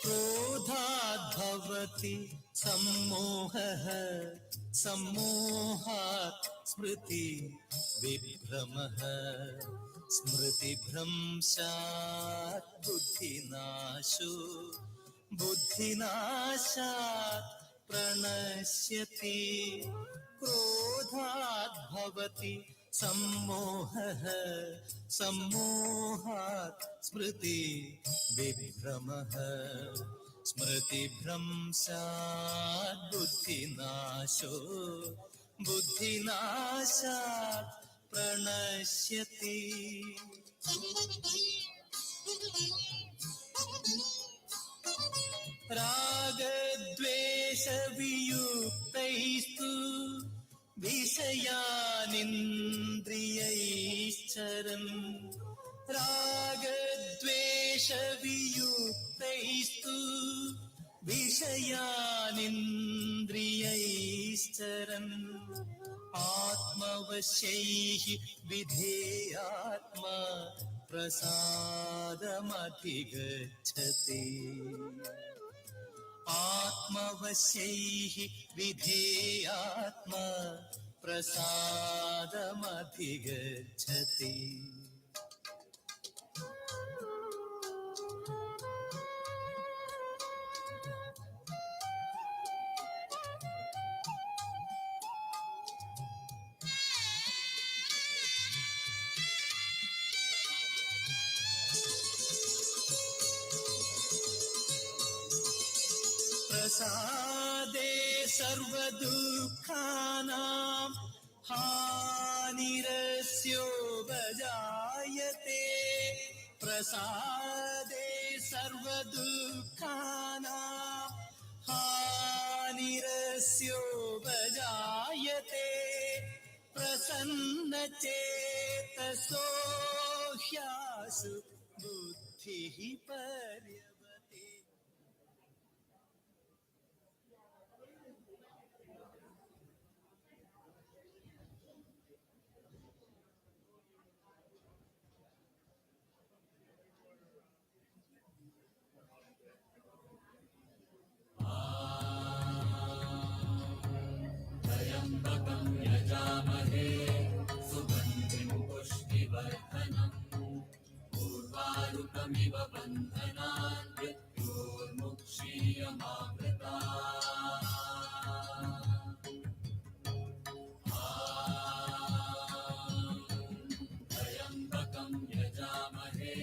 क्रोधाद्भवति सम्मोहः सम्मोहात् स्मृति विभ्रमः स्मृतिभ्रंशात् बुद्धिनाशो बुद्धिनाशात् प्रणश्यति क्रोधाद्भवति सम्मोहः सम्मोहात् स्मृति विभ्रमः स्मृतिभ्रंशात् बुद्धिनाशो बुद्धिनाशात् प्रणश्यति रागद्वेषवियुक्तैस्तु विषयानिन्द्रियैश्चरन् रागद्वेषवियुक्तैस्तु विषयानिन्द्रियैश्चरन् आत्मवश्यैः विधेयात्मा प्रसादमधिगच्छति आत्मवश्यैः विधेयात्मा प्रसादमधिगच्छति प्रसादे सर्वदुःखानां हानिरस्योपजायते प्रसादे सर्वदुःखानां हानिरस्योपजायते प्रसन्नचेतसो ह्यासु बुद्धिः पर्यवते. त्र्यम्बकं यजामहे सुगन्धिं पुष्टिवर्धनम् उर्वारुकमिव बन्धनान् मृत्योर्मुक्षीयमामृतात् त्र्यम्बकं यजामहे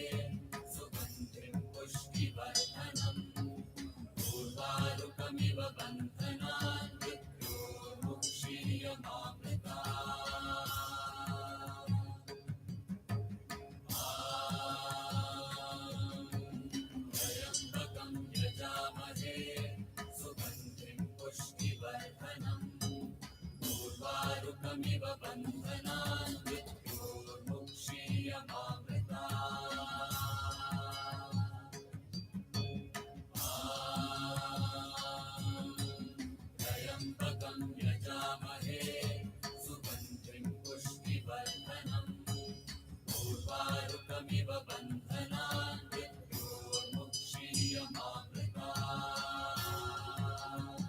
सुगन्धिं पुष्टिवर्धनम् उर्वारुकमिव बन्धनान् त्र्यम्बकं यजामहे सुगन्धिं पुष्टिवर्धनम् उर्वारुकमिव बन्धनान् मृत्योर्मुक्षीयमामृतात् त्र्यम्बकं यजामहे सुगन्धिं पुष्टिवर्धनम् उर्वारुकमिव बन्धनान् मृत्योर्मुक्षीयमामृतात्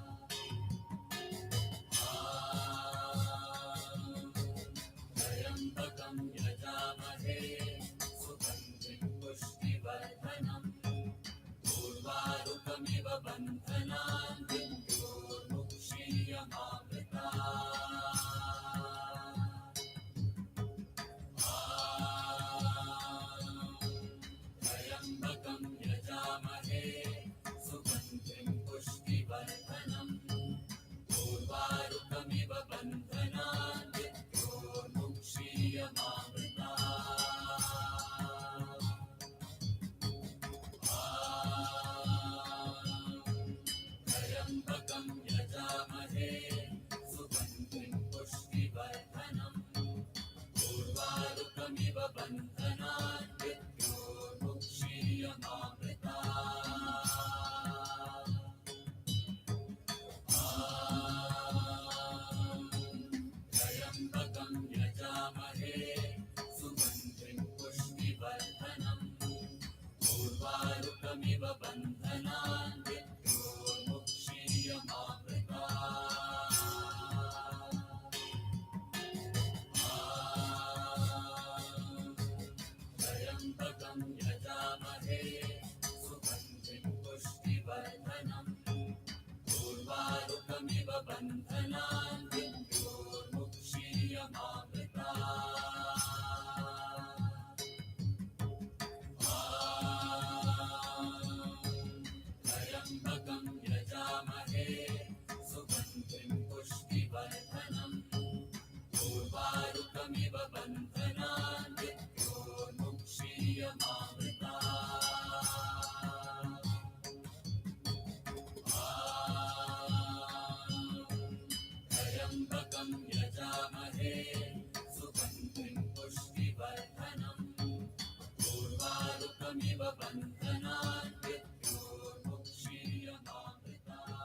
त्र्यम्बकं यजामहे सुगन्धिं पुष्टिवर्धनम् उर्वारुकमिव बन्धनान् त्र्यम्बकं यजामहे सुगन्धिं पुष्टिवर्धनम् उर्वारुकमिव बन्धनान् त्र्यम्बकं यजामहे सुगन्धिं पुष्टिवर्धनम् उर्वारुकमिव बन्धनान् त्र्यम्बकं यजामहे सुगन्धिं पुष्टिवर्धनम् त्र्यम्बकं यजामहे सुगन्धिं पुष्टिवर्धनम् पूर्वारुकमिव बन्धनान् मृत्योर्मुक्षीयमामृतात्।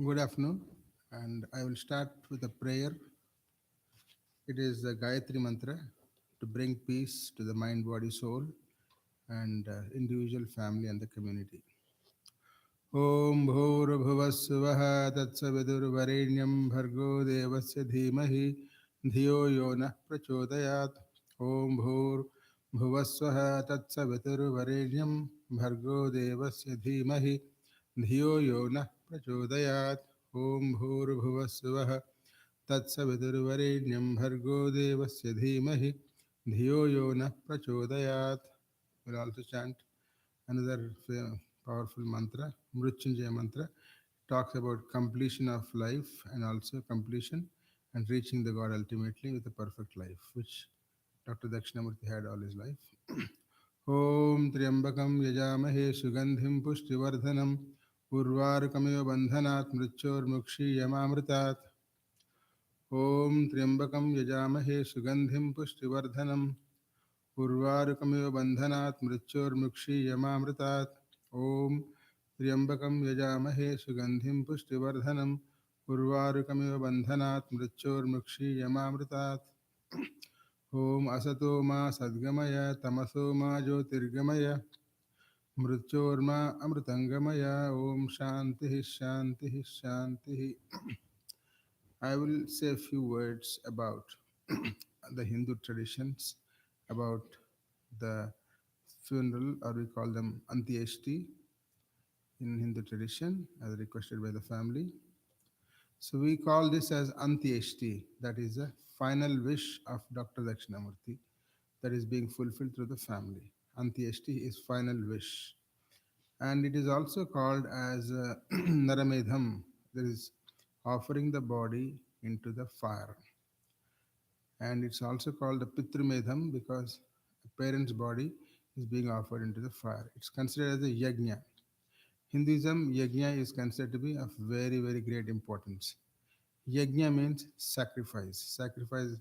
Good afternoon, and I will start with a prayer. It is the Gayatri Mantra to bring peace to the mind, body, soul, and individual, family, and the community. Om Bhur Svah Tatsavidurvarenyam Bhargo Devasya Dhimahi Dhiyo Yona Prachodayat. Om Bhur Svah Tatsavidurvarenyam Bhargo Devasya Dhimahi Dhiyo Yona Prachodayat. Om Bhur Svah Tatsavidurvarenyam Bhargo Devasya Dhimahi Dhiyo Yona Prachodayat. We'll also chant another powerful mantra, Mrutyunjaya mantra, talks about completion of life and also completion and reaching the God ultimately with a perfect life, which Dr. Dakshinamurti had all his life. Om Triambakam Yajamahe Sugandhim Pushtivardhanam Urvarukamiva Bandhanat Mrichor Mukshi Yamamritat. Om Triambakam Yajamahe Sugandhim Pushtivardhanam Urvarukamiva Bandhanat Mrichormukshi Yamamritat. Om Triambakam Yajamahe Sugandhim Pushtivardhanam Urvarukamiva Bandhanat Mrichormukshi Yamamritat. Om Asato Ma Sadgamaya Tamaso Ma Jyotirgamaya Mrichorma Amritangamaya. Om Shanti Shanti Shanti. I will say a few words about the Hindu traditions, about the funeral, or we call them Antyeshti in Hindu tradition, as requested by the family. So we call this as Antyeshti, that is the final wish of Dr. Dakshinamurti that is being fulfilled through the family. Antyeshti is final wish. And it is also called as Naramedham, that is offering the body into the fire. And it's also called the Pitrumedham because a parent's body is being offered into the fire. It's considered as a yajna. Hinduism, yajna is considered to be of very, very great importance. Yajna means sacrifice. Sacrifice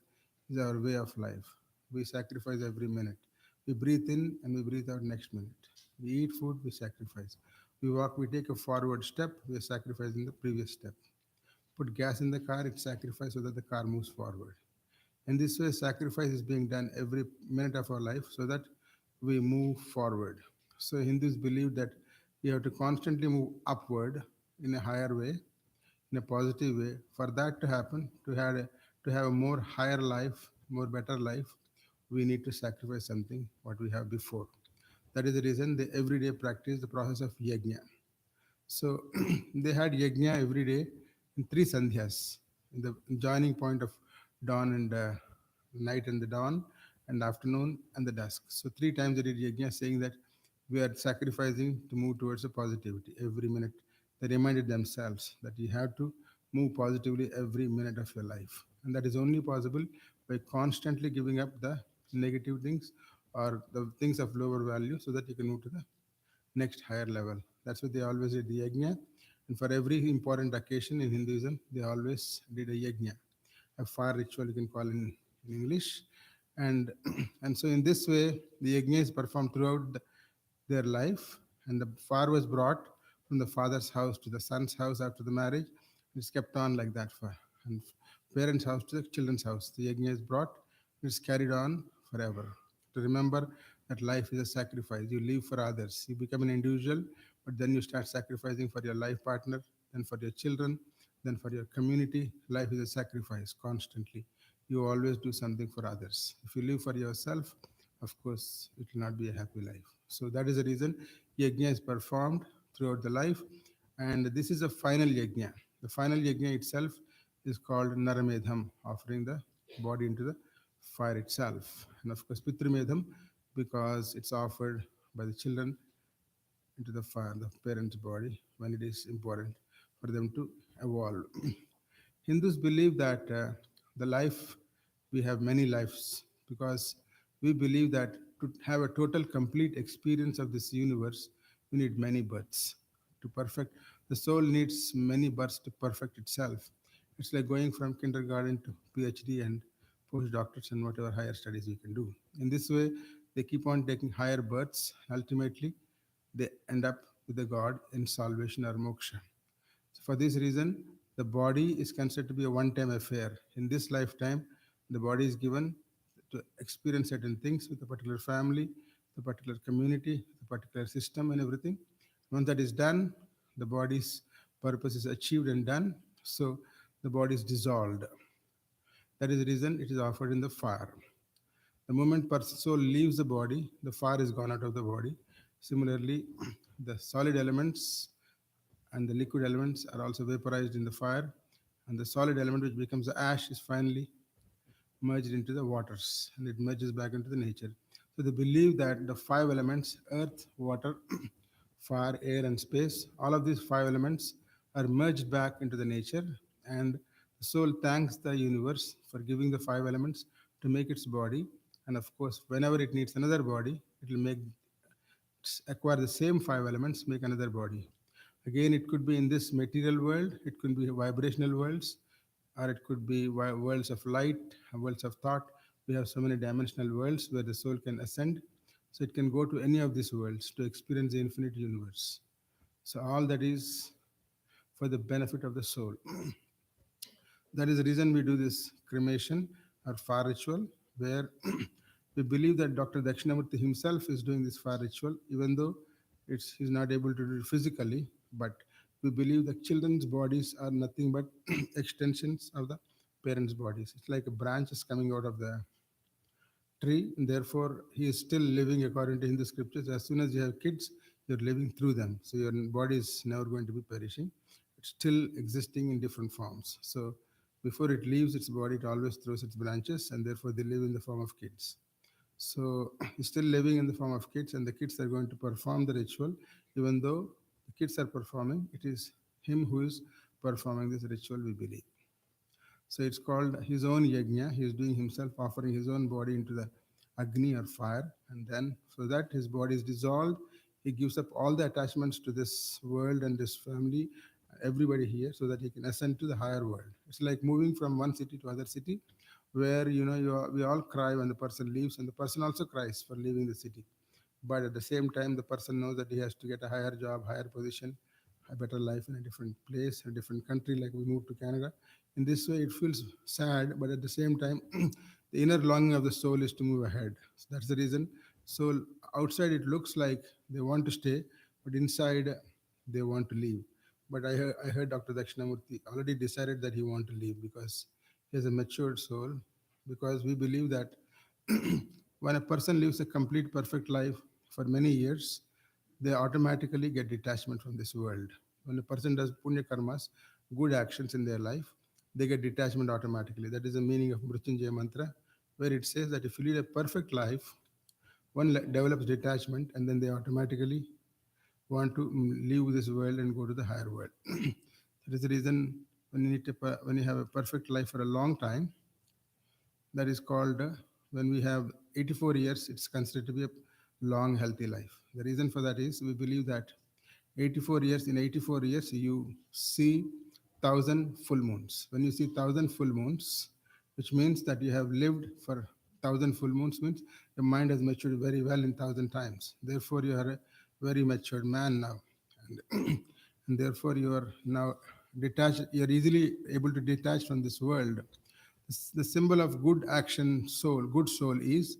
is our way of life. We sacrifice every minute. We breathe in and we breathe out next minute. We eat food, we sacrifice. We walk, we take a forward step, we are sacrificing the previous step. Put gas in the car, it's sacrifice so that the car moves forward. In this way, sacrifice is being done every minute of our life so that we move forward. So Hindus believe that you have to constantly move upward in a higher way, in a positive way. For that to happen, to have a more higher life, more better life, we need to sacrifice something what we have before. That is the reason they every day practice the process of yajna. So they had yajna every day in three sandhyas, in the joining point of dawn and night and the dawn, and afternoon and the dusk. So three times they did yajna, saying that we are sacrificing to move towards a positivity every minute. They reminded themselves that you have to move positively every minute of your life, and that is only possible by constantly giving up the negative things or the things of lower value, so that you can move to the next higher level. That's what they always did the yajna. And for every important occasion in Hinduism, they always did a yajna. a fire ritual you can call in English. And and so in this way the yajna is performed throughout their life, and the fire was brought from the father's house to the son's house after the marriage. It's kept on like that for and parents' house to the children's house. The yajna is brought, it's carried on forever. To remember that life is a sacrifice. You live for others. You become an individual, but then you start sacrificing for your life partner, then for your children, then for your community. Life is a sacrifice constantly. You always do something for others. If you live for yourself, of course, it will not be a happy life. So that is the reason yajna is performed throughout the life, and this is a final yajna. The final yajna itself is called Naramedham, offering the body into the fire itself, and of course Pitrimedham because it's offered by the children into the fire, the parent's body, when it is important for them to evolve. Hindus believe that the life, we have many lives because we believe that to have a total complete experience of this universe, we need many births. To perfect, the soul needs many births to perfect itself. It's like going from kindergarten to PhD and postdoctorates and whatever higher studies you can do. In this way, they keep on taking higher births. Ultimately, they end up with the God in salvation or moksha. So for this reason, the body is considered to be a one-time affair. In this lifetime, the body is given to experience certain things with a particular family, the particular community, the particular system, and everything. Once that is done, the body's purpose is achieved and done. So the body is dissolved. That is the reason it is offered in the fire. The moment person soul leaves the body, the fire is gone out of the body. Similarly, the solid elements and the liquid elements are also vaporized in the fire, and the solid element which becomes the ash is finally merged into the waters and it merges back into the nature. So they believe that the five elements, earth, water, fire, air, and space, all of these five elements are merged back into the nature, and the soul thanks the universe for giving the five elements to make its body. And of course, whenever it needs another body, it will make acquire the same five elements, make another body. Again, it could be in this material world, it could be vibrational worlds, or it could be worlds of light, worlds of thought. We have so many dimensional worlds where the soul can ascend. So it can go to any of these worlds to experience the infinite universe. So all that is for the benefit of the soul. That is the reason we do this cremation or fire ritual, where we believe that Dr. Dakshinamurti himself is doing this fire ritual, even though he's not able to do it physically. But we believe that children's bodies are nothing but extensions of the parents' bodies. It's like a branch is coming out of the tree, and therefore he is still living according to Hindu scriptures. As soon as you have kids, you're living through them. So your body is never going to be perishing. It's still existing in different forms. So before it leaves its body, it always throws its branches, and therefore they live in the form of kids. So he's still living in the form of kids, and the kids are going to perform the ritual. Even though the kids are performing, it is him who is performing this ritual, we believe. So it's called his own yajna. He is doing himself, offering his own body into the agni or fire, and then so that his body is dissolved, he gives up all the attachments to this world and this family, everybody here, so that he can ascend to the higher world. It's like moving from one city to other city, where we all cry when the person leaves, and the person also cries for leaving the city. But at the same time, the person knows that he has to get a higher job, higher position, a better life in a different place, a different country, like we moved to Canada. In this way, it feels sad, but at the same time, the inner longing of the soul is to move ahead. So that's the reason. Soul outside it looks like they want to stay, but inside they want to leave. But I heard Dr. Dakshinamurti already decided that he want to leave because he has a matured soul. Because we believe that when a person lives a complete perfect life for many years, they automatically get detachment from this world. When a person does punya karmas, good actions in their life, they get detachment automatically. That is the meaning of Mrityunjaya mantra, where it says that if you lead a perfect life, one develops detachment, and then they automatically want to leave this world and go to the higher world. That is the reason when you have a perfect life for a long time, that is called when we have 84 years, it's considered to be a long healthy life. The reason for that is we believe that 84 years, in 84 years you see 1,000 full moons. When you see 1,000 full moons, which means that you have lived for 1,000 full moons, means your mind has matured very well in 1,000 times. Therefore, you are a very matured man now. And, and therefore, you are now detached, you are easily able to detach from this world. The symbol of good action soul, good soul is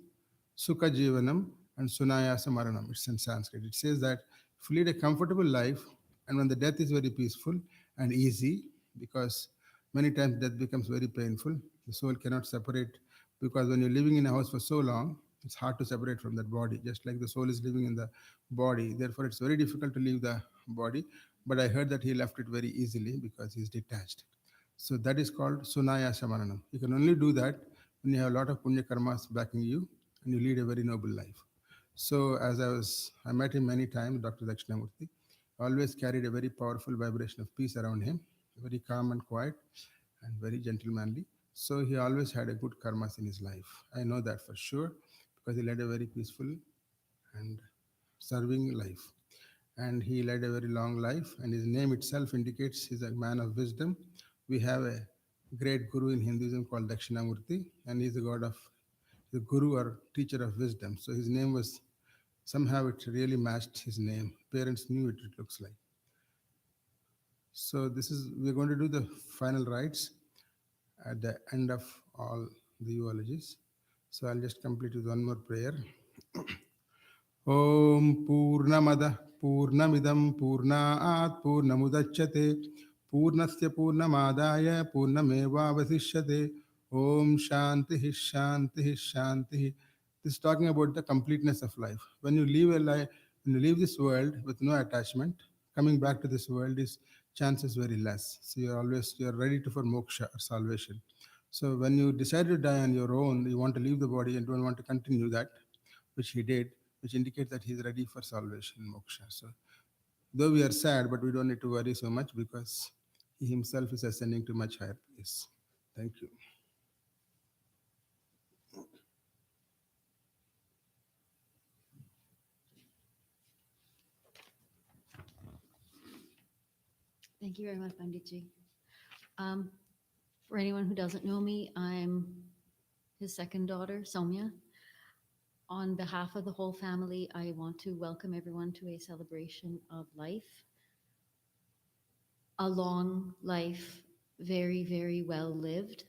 Sukha Jivanam and Sunayasa Maranam. It's in Sanskrit. It says that if you lead a comfortable life and when the death is very peaceful and easy, because many times death becomes very painful, the soul cannot separate because when you're living in a house for so long, it's hard to separate from that body, just like the soul is living in the body. Therefore, it's very difficult to leave the body. But I heard that he left it very easily because he's detached. So that is called Sunaya Shamananam. You can only do that when you have a lot of Punya karmas backing you and you lead a very noble life. So I met him many times, Dr. Dakshinamurti, always carried a very powerful vibration of peace around him, very calm and quiet and very gentlemanly. So he always had a good karmas in his life. I know that for sure because he led a very peaceful and serving life. And he led a very long life, and his name itself indicates he's a man of wisdom. We have a great guru in Hinduism called Dakshinamurti, and he's the god of the guru or teacher of wisdom. So his name was somehow it really matched his name. Parents knew it, it looks like. So this is we're going to do the final rites at the end of all the eulogies. So I'll just complete with one more prayer. ॐ पूर्णमदः पूर्णमिदं पूर्णात् पूर्णमुदच्यते पूर्णस्य पूर्णमादाय पूर्णमेवावशिष्यते ॐ शान्तिः शान्तिः शान्तिः. This is talking about the completeness of life. When you leave a life, when you leave this world with no attachment, coming back to this world is chances very less. So you're ready to for moksha or salvation. So when you decide to die on your own, you want to leave the body and don't want to continue that, which he did, which indicates that he is ready for salvation, moksha. So, though we are sad, but we don't need to worry so much because he himself is ascending to much higher place. Thank you. Thank you very much, Panditji. Um, for anyone who doesn't know me, I'm his second daughter, Soumya. On behalf of the whole family, I want to welcome everyone to a celebration of life. A long life, very, very well lived.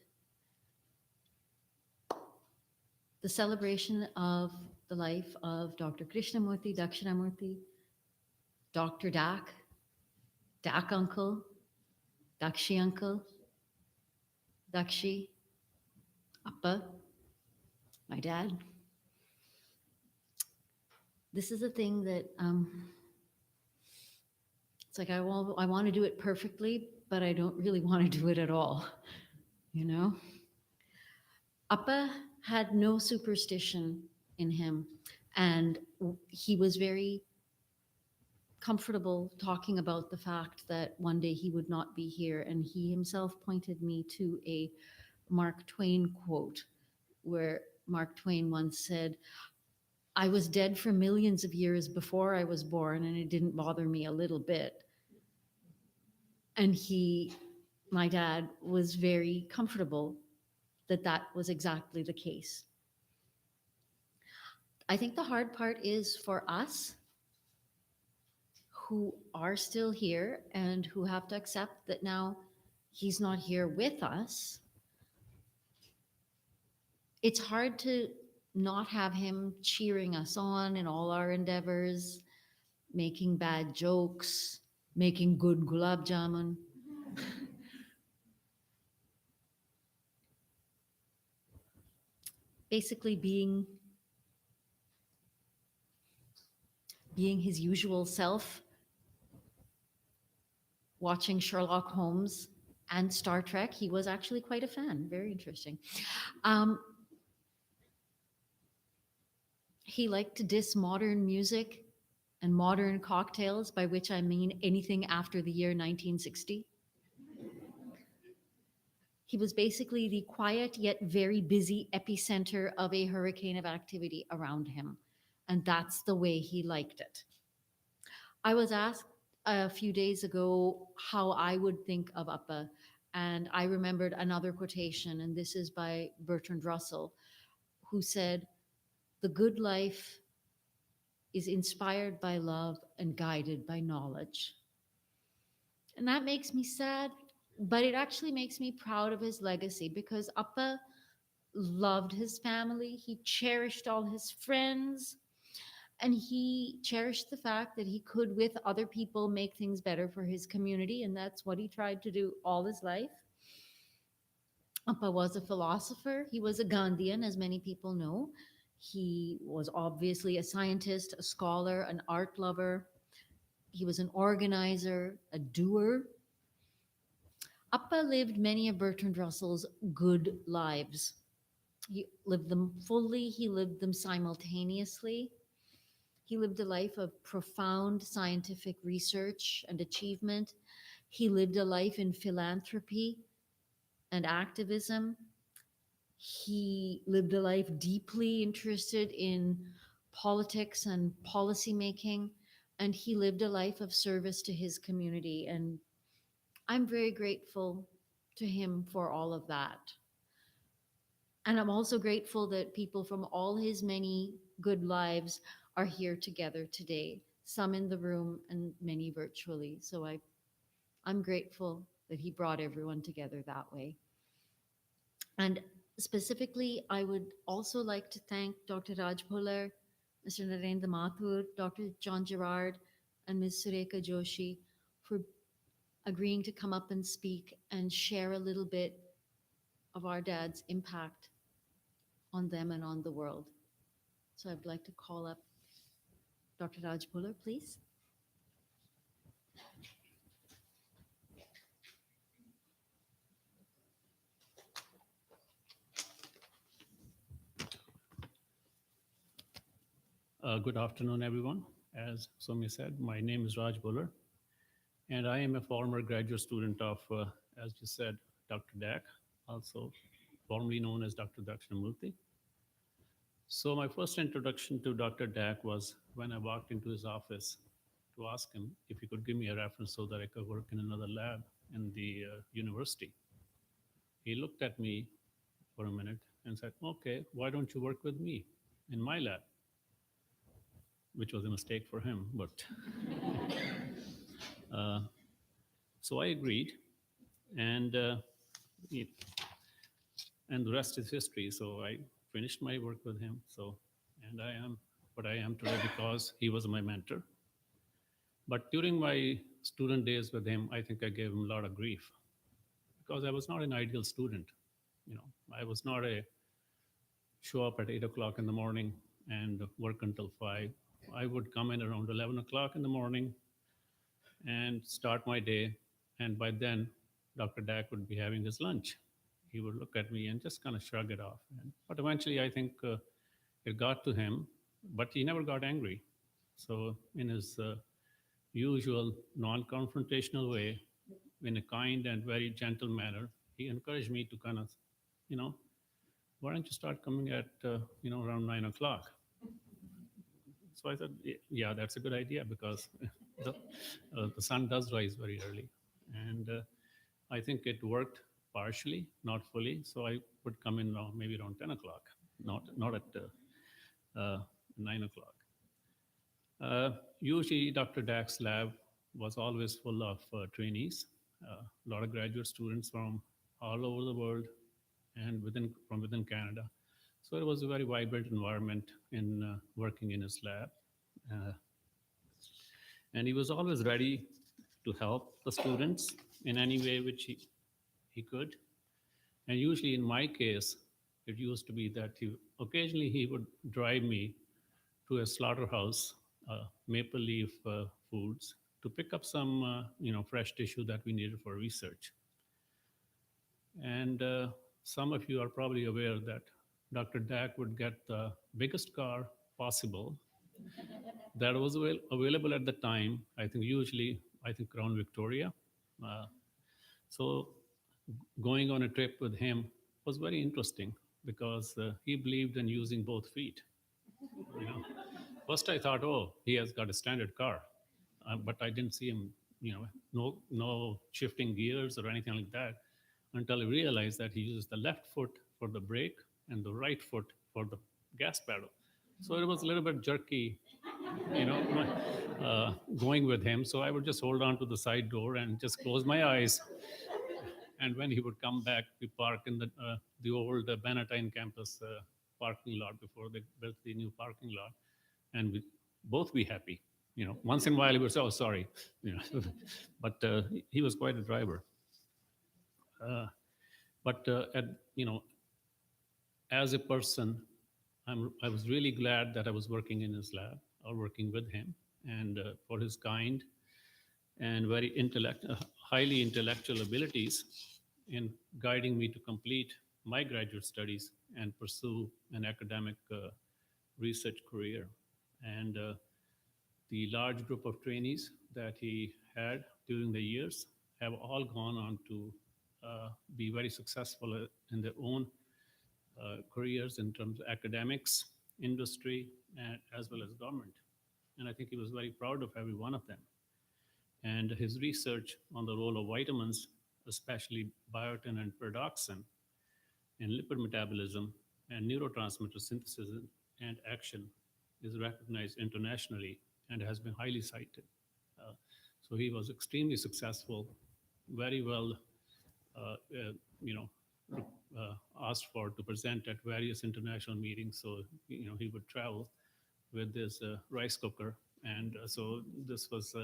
The celebration of the life of Dr. Krishnamurti, Dakshinamurti, Dr. Dak Uncle, Dakshi Uncle, Dakshi, Appa, my dad. This is a thing that it's like I want to do it perfectly, but I don't really want to do it at all, you know? Appa had no superstition in him, and he was very comfortable talking about the fact that one day he would not be here, and he himself pointed me to a Mark Twain quote where Mark Twain once said, I was dead for millions of years before I was born, and it didn't bother me a little bit. And my dad, was very comfortable that that was exactly the case. I think the hard part is for us who are still here and who have to accept that now he's not here with us. It's hard to not have him cheering us on in all our endeavors, making bad jokes, making good gulab jamun. Basically being his usual self, watching Sherlock Holmes and Star Trek. He was actually quite a fan. Very interesting. He liked to diss modern music and modern cocktails, by which I mean anything after the year 1960. He was basically the quiet yet very busy epicenter of a hurricane of activity around him. And that's the way he liked it. I was asked a few days ago how I would think of Appa. And I remembered another quotation, and this is by Bertrand Russell, who said, "The good life is inspired by love and guided by knowledge." And that makes me sad, but it actually makes me proud of his legacy because Appa loved his family, he cherished all his friends, and he cherished the fact that he could, with other people, make things better for his community. And that's what he tried to do all his life. Appa was a philosopher. He was a Gandhian, as many people know. He was obviously a scientist, a scholar, an art lover. He was an organizer, a doer. Appa lived many of Bertrand Russell's good lives. He lived them fully, he lived them simultaneously. He lived a life of profound scientific research and achievement. He lived a life in philanthropy and activism. He lived a life deeply interested in politics and policy making. And he lived a life of service to his community. And I'm very grateful to him for all of that. And I'm also grateful that people from all his many good lives are here together today, some in the room and many virtually. So I'm grateful that he brought everyone together that way. And specifically, I would also like to thank Dr. Raj Bhular, Mr. Narendra Mathur, Dr. John Gerard, and Ms. Sureka Joshi for agreeing to come up and speak and share a little bit of our dad's impact on them and on the world. So I'd like to call up Dr. Raj Bhular, please. Good afternoon, everyone. As Soumya said, my name is Raj Bhular, and I am a former graduate student of, as you said, Dr. Dak, also formerly known as Dr. Dakshinamurti. So my first introduction to Dr. Dak was when I walked into his office to ask him if he could give me a reference so that I could work in another lab in the university. He looked at me for a minute and said, "Okay, why don't you work with me in my lab?" Which was a mistake for him, but uh, so I agreed, and he- and the rest is history. So I finished my work with him. So, and I am what I am today because he was my mentor. But during my student days with him, I think I gave him a lot of grief because I was not an ideal student. You know, I was not a show up at 8 o'clock in the morning and work until 5. I would come in around 11 o'clock in the morning and start my day. And by then, Dr. Dak would be having his lunch. He would look at me and just kind of shrug it off. But eventually, I think it got to him, but he never got angry. So, in his usual non confrontational way, in a kind and very gentle manner, he encouraged me to kind of, you know, why don't you start coming at, around 9 o'clock? So I said, yeah, that's a good idea because the sun does rise very early. And I think it worked partially, not fully. So I would come in maybe around 10 o'clock, not at 9 o'clock. Usually, Dr. Dak's lab was always full of trainees, a lot of graduate students from all over the world and from within Canada. So it was a very vibrant environment in working in his lab. Uh, and he was always ready to help the students in any way which he could. And usually in my case, it used to be that occasionally he would drive me to a slaughterhouse, Maple Leaf Foods, to pick up some fresh tissue that we needed for research. And some of you are probably aware that Dr. Dak would get the biggest car possible that was available at the time. I think around Victoria. Uh, so going on a trip with him was very interesting because he believed in using both feet. You know, first I thought, oh, he has got a standard car, but I didn't see him. No shifting gears or anything like that. until I realized that he uses the left foot for the brake and the right foot for the gas pedal. So it was a little bit jerky, you know, going with him. So I would just hold on to the side door and just close my eyes. And when he would come back, we park in the old Bannatyne campus parking lot before they built the new parking lot, and we both be happy. You know, once in a while he would say, "Oh, sorry," you know, but he was quite a driver. Uh, but at you know, as a person, I was really glad that I was working in his lab or working with him, and for his kind and very highly intellectual abilities in guiding me to complete my graduate studies and pursue an academic research career. And the large group of trainees that he had during the years have all gone on to be very successful in their own careers in terms of academics, industry, and as well as government. And I think he was very proud of every one of them. And his research on the role of vitamins, especially biotin and pyridoxine, in lipid metabolism and neurotransmitter synthesis and action is recognized internationally and has been highly cited. Uh, so he was extremely successful, very well, you know, asked for to present at various international meetings. So, you know, he would travel with this rice cooker. And so this was,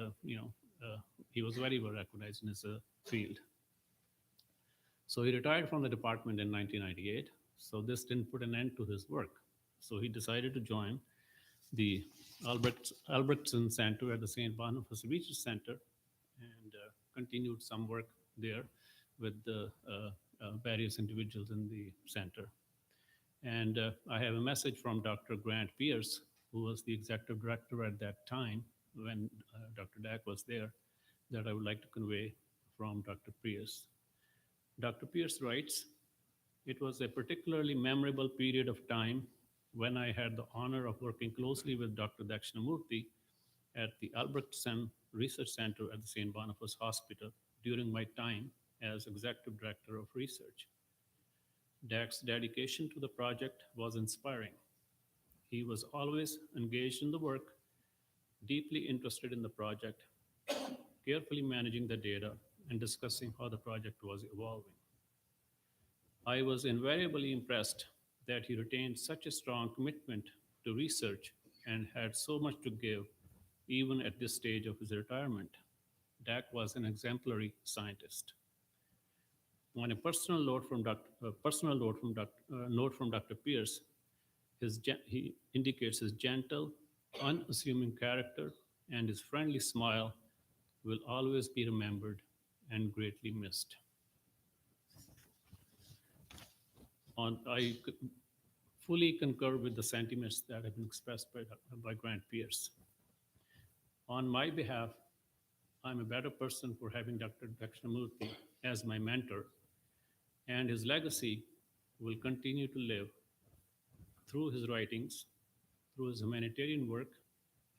he was very well recognized in his field. So he retired from the department in 1998. So this didn't put an end to his work. So he decided to join the Albertson Center at the St. Boniface Research Center and continued some work there with the various individuals in the center. And I have a message from Dr. Grant Pierce, who was the executive director at that time when Dr. Dack was there, that I would like to convey from Dr. Pierce. Dr. Pierce writes, "It was a particularly memorable period of time when I had the honor of working closely with Dr. Dakshinamurti at the Albertson Research Center at the St. Boniface Hospital during my time as Executive Director of Research. Dak's dedication to the project was inspiring. He was always engaged in the work, deeply interested in the project, carefully managing the data, and discussing how the project was evolving. I was invariably impressed that he retained such a strong commitment to research and had so much to give even at this stage of his retirement. Dak was an exemplary scientist." On a personal note from Dr. Pierce, he indicates his gentle, unassuming character and his friendly smile will always be remembered and greatly missed. I fully concur with the sentiments that have been expressed by Grant Pierce. On my behalf, I'm a better person for having Dr. Dakshinamurti as my mentor, and his legacy will continue to live through his writings, through his humanitarian work,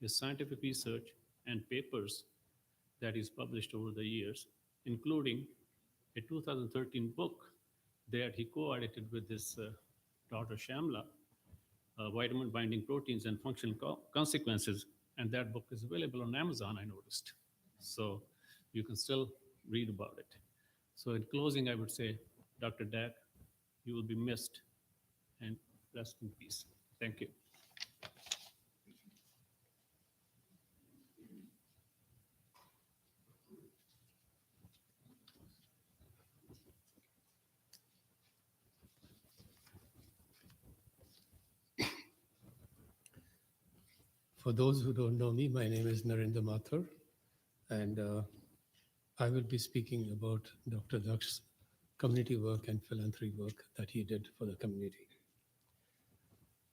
his scientific research, and papers that he's published over the years, including a 2013 book that he co-edited with his daughter Shamla, Vitamin Binding Proteins and Functional Consequences. And that book is available on Amazon, I noticed. So you can still read about it. So in closing, I would say, Dr. Dack, you will be missed and rest in peace. Thank you. For those who don't know me, my name is Narendra Mathur, and I will be speaking about Dr. Daksh's community work and philanthropy work that he did for the community.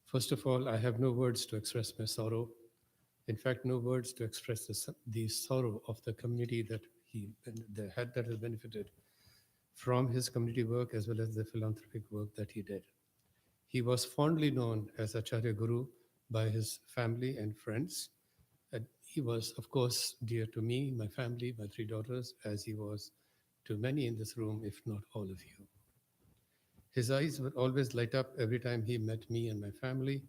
First of all, I have no words to express my sorrow. In fact, no words to express the sorrow of the community that has benefited from his community work as well as the philanthropic work that he did. He was fondly known as Acharya Guru by his family and friends. And he was, of course, dear to me, my family, my three daughters, as he was to many in this room, if not all of you. His eyes would always light up every time he met me and my family,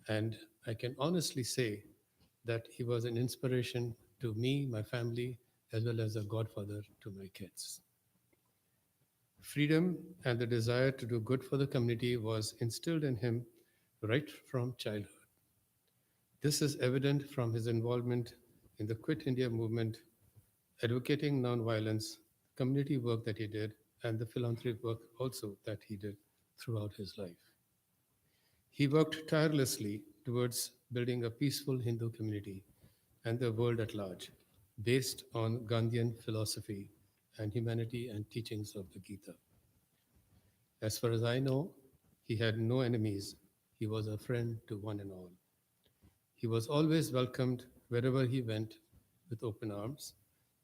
and I can honestly say that he was an inspiration to me, my family, as well as a godfather to my kids. Freedom and the desire to do good for the community was instilled in him right from childhood. This is evident from his involvement in the Quit India movement, advocating nonviolence, community work that he did, and the philanthropy work also that he did throughout his life. He worked tirelessly towards building a peaceful Hindu community and the world at large, based on Gandhian philosophy and humanity and teachings of the Gita. As far as I know, he had no enemies. He was a friend to one and all. He was always welcomed wherever he went with open arms,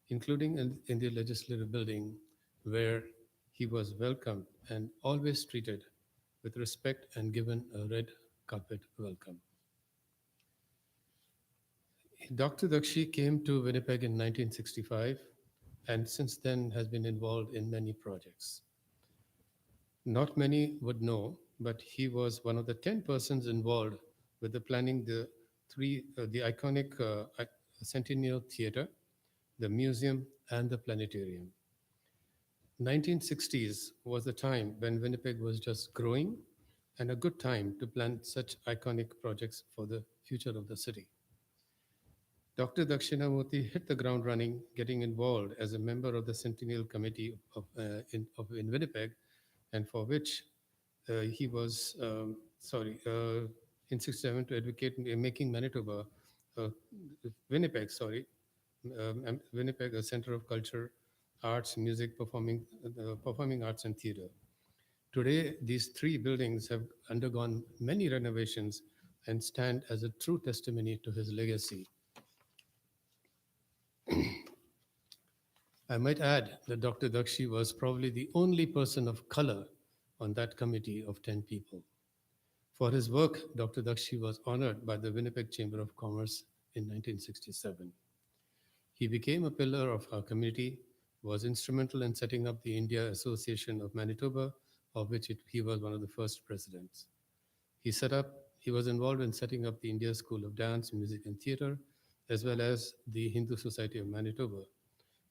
including in the legislative building, where he was welcomed and always treated with respect and given a red carpet welcome. Dr. Dakshi came to Winnipeg in 1965 and since then has been involved in many projects. Not many would know, but he was one of the 10 persons involved with the planning the iconic Centennial Theatre, the museum, and the planetarium. 1960s was the time when Winnipeg was just growing and a good time to plan such iconic projects for the future of the city. Dr. Dakshinamurti hit the ground running, getting involved as a member of the Centennial Committee in Winnipeg, and for which he was, in 67 to advocate in making Manitoba, uh, Winnipeg a center of culture, arts, music, performing arts, and theater. Today, these three buildings have undergone many renovations and stand as a true testimony to his legacy. I might add that Dr. Dakshi was probably the only person of color on that committee of 10 people. For his work, Dr. Dakshi was honored by the Winnipeg Chamber of Commerce in 1967. He became a pillar of our community, was instrumental in setting up the India Association of Manitoba, of which he was one of the first presidents. He was involved in setting up the India School of Dance, Music and Theatre, as well as the Hindu Society of Manitoba,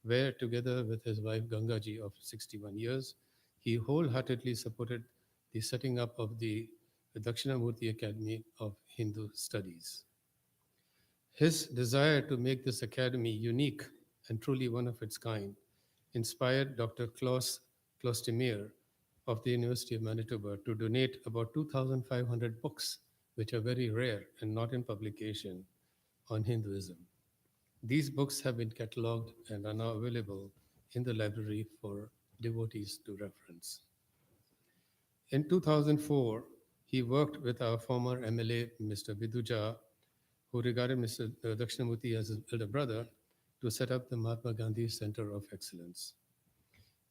where together with his wife Gangaji of 61 years, he wholeheartedly supported the setting up of the Dakshinamurti Academy of Hindu Studies. His desire to make this academy unique and truly one of its kind inspired Dr. Klaus Klostemier of the University of Manitoba to donate about 2,500 books, which are very rare and not in publication, on Hinduism. These books have been catalogued and are now available in the library for devotees to reference. In 2004, he worked with our former MLA, Mr. Viduja, who regarded Mr. Dakshinamurti as his elder brother, to set up the Mahatma Gandhi Center of Excellence.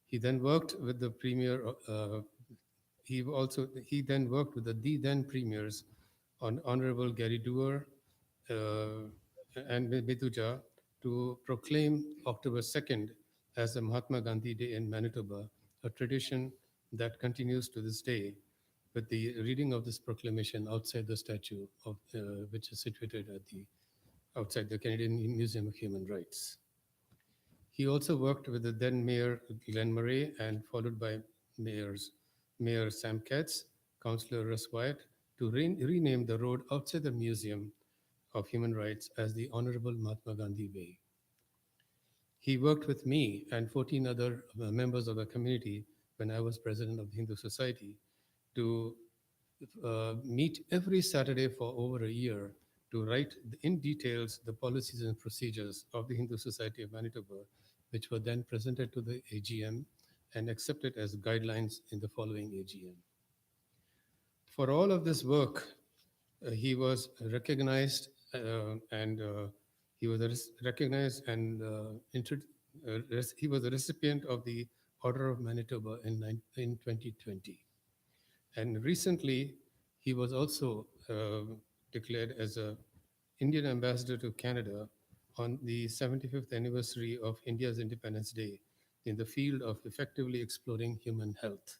He then worked with the premier. He then worked with the then premiers on Honorable Gary Dewar and Viduja to proclaim October 2nd as the Mahatma Gandhi Day in Manitoba, a tradition that continues to this day with the reading of this proclamation outside the statue, which is situated outside the Canadian Museum of Human Rights. He also worked with the then Mayor Glenn Murray and followed by Mayor Sam Katz, Councillor Russ Wyatt, to rename the road outside the Museum of Human Rights as the Honorable Mahatma Gandhi Way. He worked with me and 14 other members of the community when I was president of the Hindu Society to meet every Saturday for over a year to write in details the policies and procedures of the Hindu Society of Manitoba, which were then presented to the AGM and accepted as guidelines in the following AGM. For all of this work, he was recognized and he was recognized and he was a recipient of the Order of Manitoba in 2020. And recently, he was also declared as an Indian ambassador to Canada on the 75th anniversary of India's Independence Day in the field of effectively exploring human health.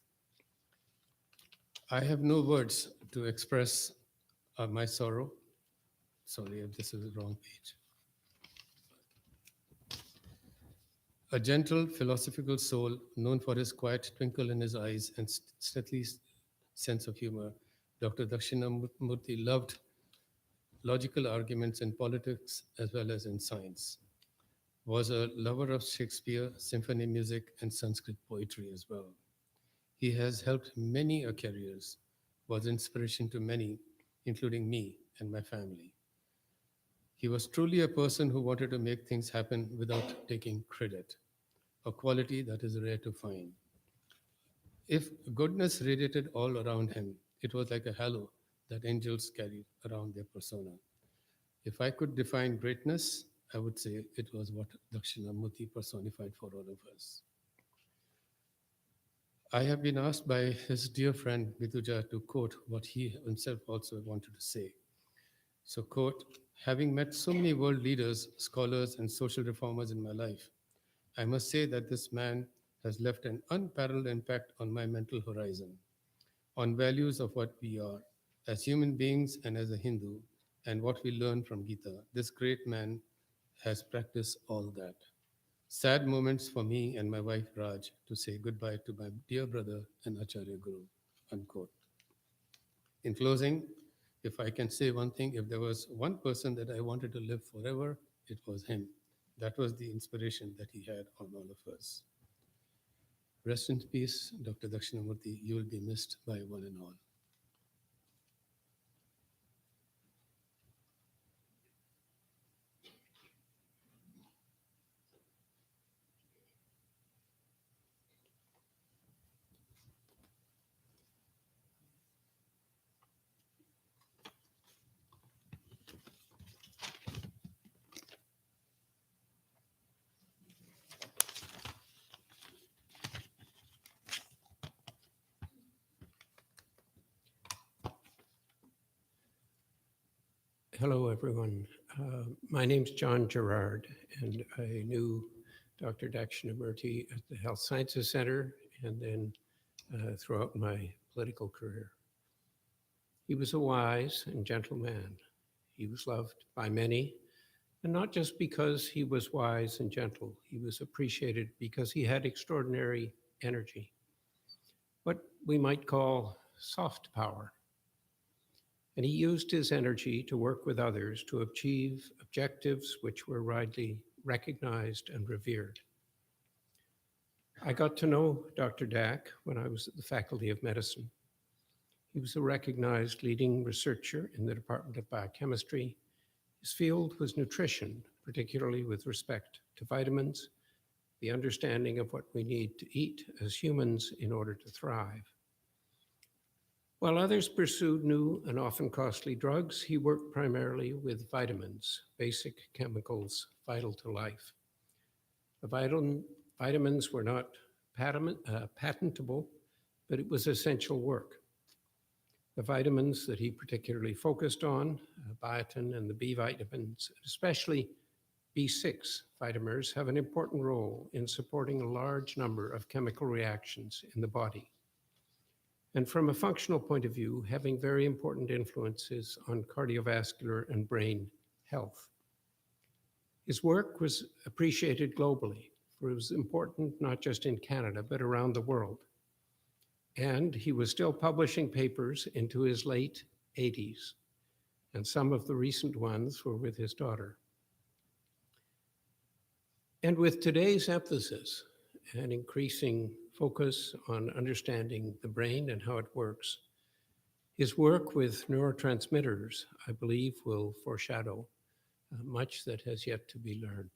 I have no words to express my sorrow. Sorry if this is the wrong page. A gentle, philosophical soul, known for his quiet twinkle in his eyes and steady sense of humor, Dr. Dakshinamurti loved logical arguments in politics as well as in science. Was a lover of Shakespeare, symphony music, and Sanskrit poetry as well. He has helped many a careers, was inspiration to many, including me and my family. He was truly a person who wanted to make things happen without taking credit, a quality that is rare to find. If goodness radiated all around him, it was like a halo that angels carried around their persona. If I could define greatness, I would say it was what Dakshinamurti personified for all of us. I have been asked by his dear friend Mituja to quote what he himself also wanted to say. So, quote, having met so many world leaders, scholars, and social reformers in my life, I must say that this man has left an unparalleled impact on my mental horizon, on values of what we are as human beings and as a Hindu, and what we learn from Gita. This great man has practiced all that. Sad moments for me and my wife Raj to say goodbye to my dear brother and Acharya Guru, unquote. In closing, if I can say one thing, if there was one person that I wanted to live forever, it was him. That was the inspiration that he had on all of us. Rest in peace, Dr. Dakshinamurti. You will be missed by one and all. Hello, everyone. My name's John Gerard, and I knew Dr. Dakshinamurti at the Health Sciences Center and then throughout my political career. He was a wise and gentle man. He was loved by many, and not just because he was wise and gentle. He was appreciated because he had extraordinary energy, what we might call soft power. And he used his energy to work with others to achieve objectives which were widely recognized and revered. I got to know Dr. Dak when I was at the Faculty of Medicine. He was a recognized leading researcher in the Department of Biochemistry. His field was nutrition, particularly with respect to vitamins, the understanding of what we need to eat as humans in order to thrive. While others pursued new and often costly drugs, he worked primarily with vitamins, basic chemicals vital to life. The vitamins were not patentable, but it was essential work. The vitamins that he particularly focused on, biotin and the B vitamins, especially B6 vitamins, have an important role in supporting a large number of chemical reactions in the body. And from a functional point of view, having very important influences on cardiovascular and brain health. His work was appreciated globally, for it was important not just in Canada, but around the world. And he was still publishing papers into his late 80s, and some of the recent ones were with his daughter. And with today's emphasis and increasing focus on understanding the brain and how it works, his work with neurotransmitters, I believe, will foreshadow much that has yet to be learned.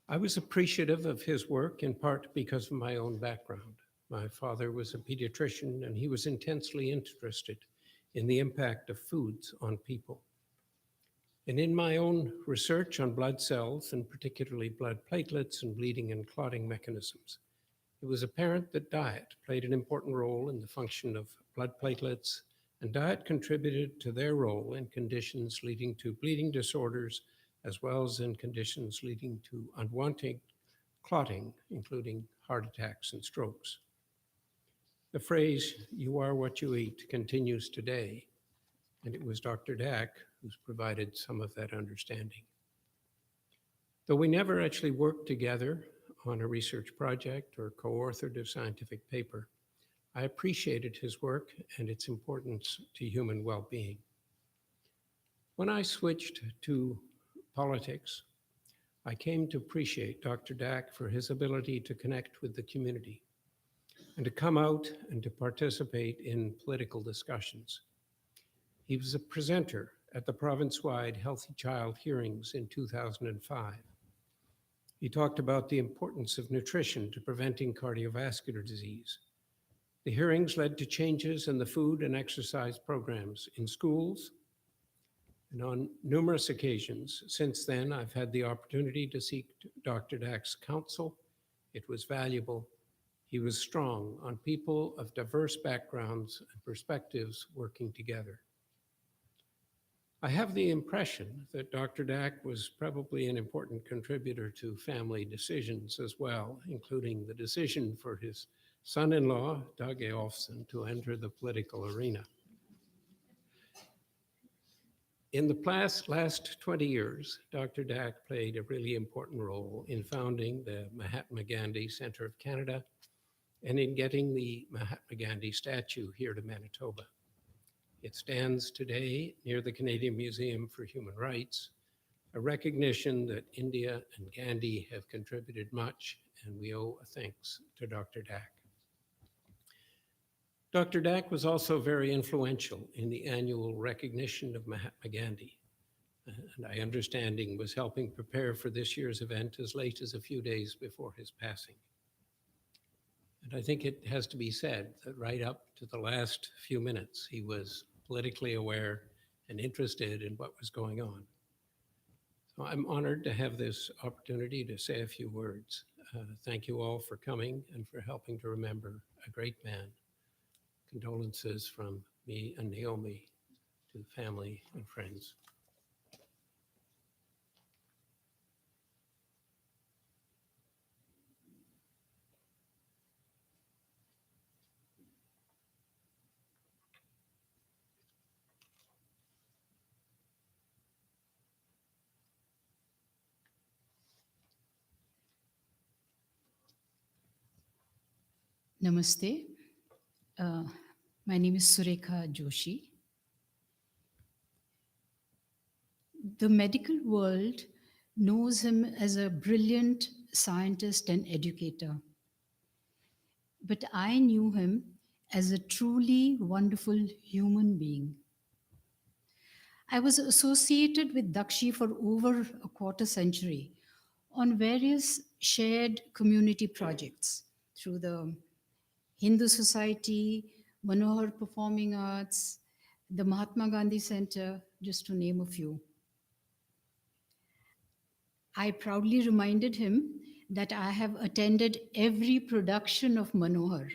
I was appreciative of his work in part because of my own background. My father was a pediatrician, and he was intensely interested in the impact of foods on people. And in my own research on blood cells, and particularly blood platelets and bleeding and clotting mechanisms, it was apparent that diet played an important role in the function of blood platelets, and diet contributed to their role in conditions leading to bleeding disorders, as well as in conditions leading to unwanted clotting, including heart attacks and strokes. The phrase, "you are what you eat," continues today, and it was Dr. Dack who's provided some of that understanding. Though we never actually worked together on a research project or co-authored a scientific paper, I appreciated his work and its importance to human well-being. When I switched to politics, I came to appreciate Dr. Dack for his ability to connect with the community and to come out and to participate in political discussions. He was a presenter at the province-wide Healthy Child hearings in 2005. He talked about the importance of nutrition to preventing cardiovascular disease. The hearings led to changes in the food and exercise programs in schools. And on numerous occasions since then, I've had the opportunity to seek Dr. Dack's counsel. It was valuable. He was strong on people of diverse backgrounds and perspectives working together. I have the impression that Dr. Dack was probably an important contributor to family decisions as well, including the decision for his son-in-law, Doug Eolfson, to enter the political arena. In the last 20 years, Dr. Dack played a really important role in founding the Mahatma Gandhi Center of Canada and in getting the Mahatma Gandhi statue here to Manitoba. It stands today near the Canadian Museum for Human Rights, a recognition that India and Gandhi have contributed much, and we owe a thanks to Dr. Dack. Dr. Dack was also very influential in the annual recognition of Mahatma Gandhi, and I understanding was helping prepare for this year's event as late as a few days before his passing. And I think it has to be said that right up to the last few minutes, he was politically aware and interested in what was going on. So I'm honored to have this opportunity to say a few words. Thank you all for coming and for helping to remember a great man. Condolences from me and Naomi to family and friends. Namaste. My name is Surekha Joshi. The medical world knows him as a brilliant scientist and educator. But I knew him as a truly wonderful human being. I was associated with Dakshi for over a quarter century on various shared community projects through the Hindu Society, Manohar Performing Arts, the Mahatma Gandhi Center, just to name a few. I proudly reminded him that I have attended every production of Manohar.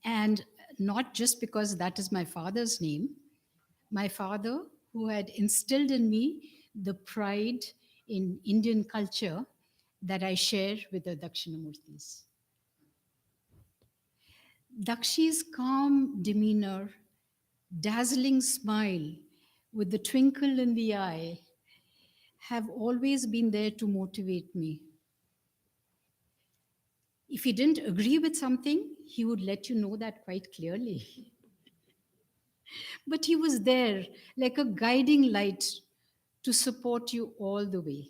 And not just because that is my father's name. My father, who had instilled in me the pride in Indian culture that I share with the Dakshinamurtis. Dakshi's calm demeanor, dazzling smile with the twinkle in the eye have always been there to motivate me. If he didn't agree with something, he would let you know that quite clearly. But he was there like a guiding light to support you all the way.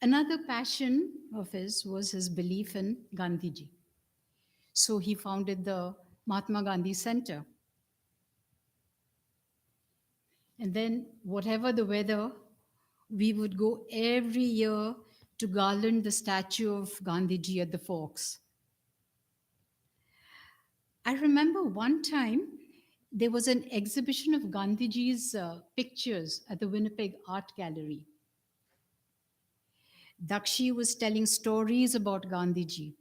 Another passion of his was his belief in Gandhiji. So he founded the Mahatma Gandhi Center. And then, whatever the weather, we would go every year to garland the statue of Gandhiji at the Forks. I remember one time there was an exhibition of Gandhiji's pictures at the Winnipeg Art Gallery. Dakshi was telling stories about Gandhiji.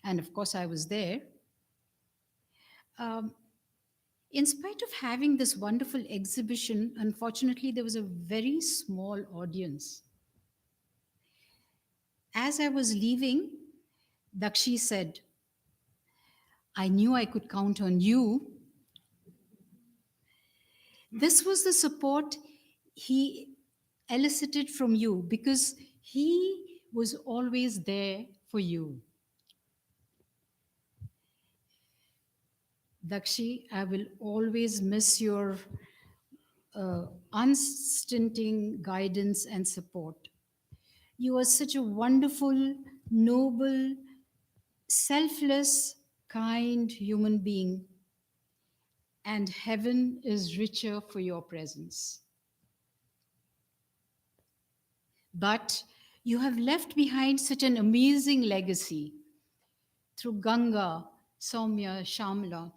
And of course, I was there. In spite of having this wonderful exhibition, unfortunately, there was a very small audience. As I was leaving, Dakshi said, I knew I could count on you. This was the support he elicited from you because he was always there for you. Dakshi, I will always miss your unstinting guidance and support. You are such a wonderful, noble, selfless, kind human being, and heaven is richer for your presence. But you have left behind such an amazing legacy through Ganga, Soumya, Shamla,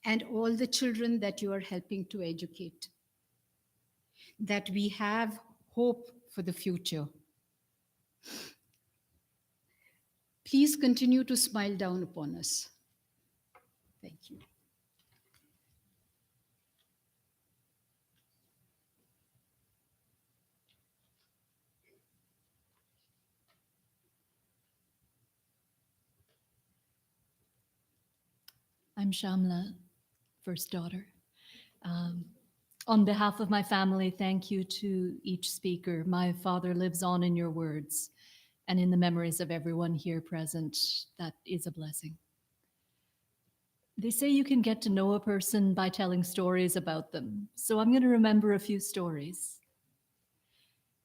and all the children that you are helping to educate, that we have hope for the future. Please continue to smile down upon us. Thank you. I'm Shamla, first daughter. On behalf of my family, thank you to each speaker. My father lives on in your words and in the memories of everyone here present. That is a blessing. They say you can get to know a person by telling stories about them. So I'm going to remember a few stories.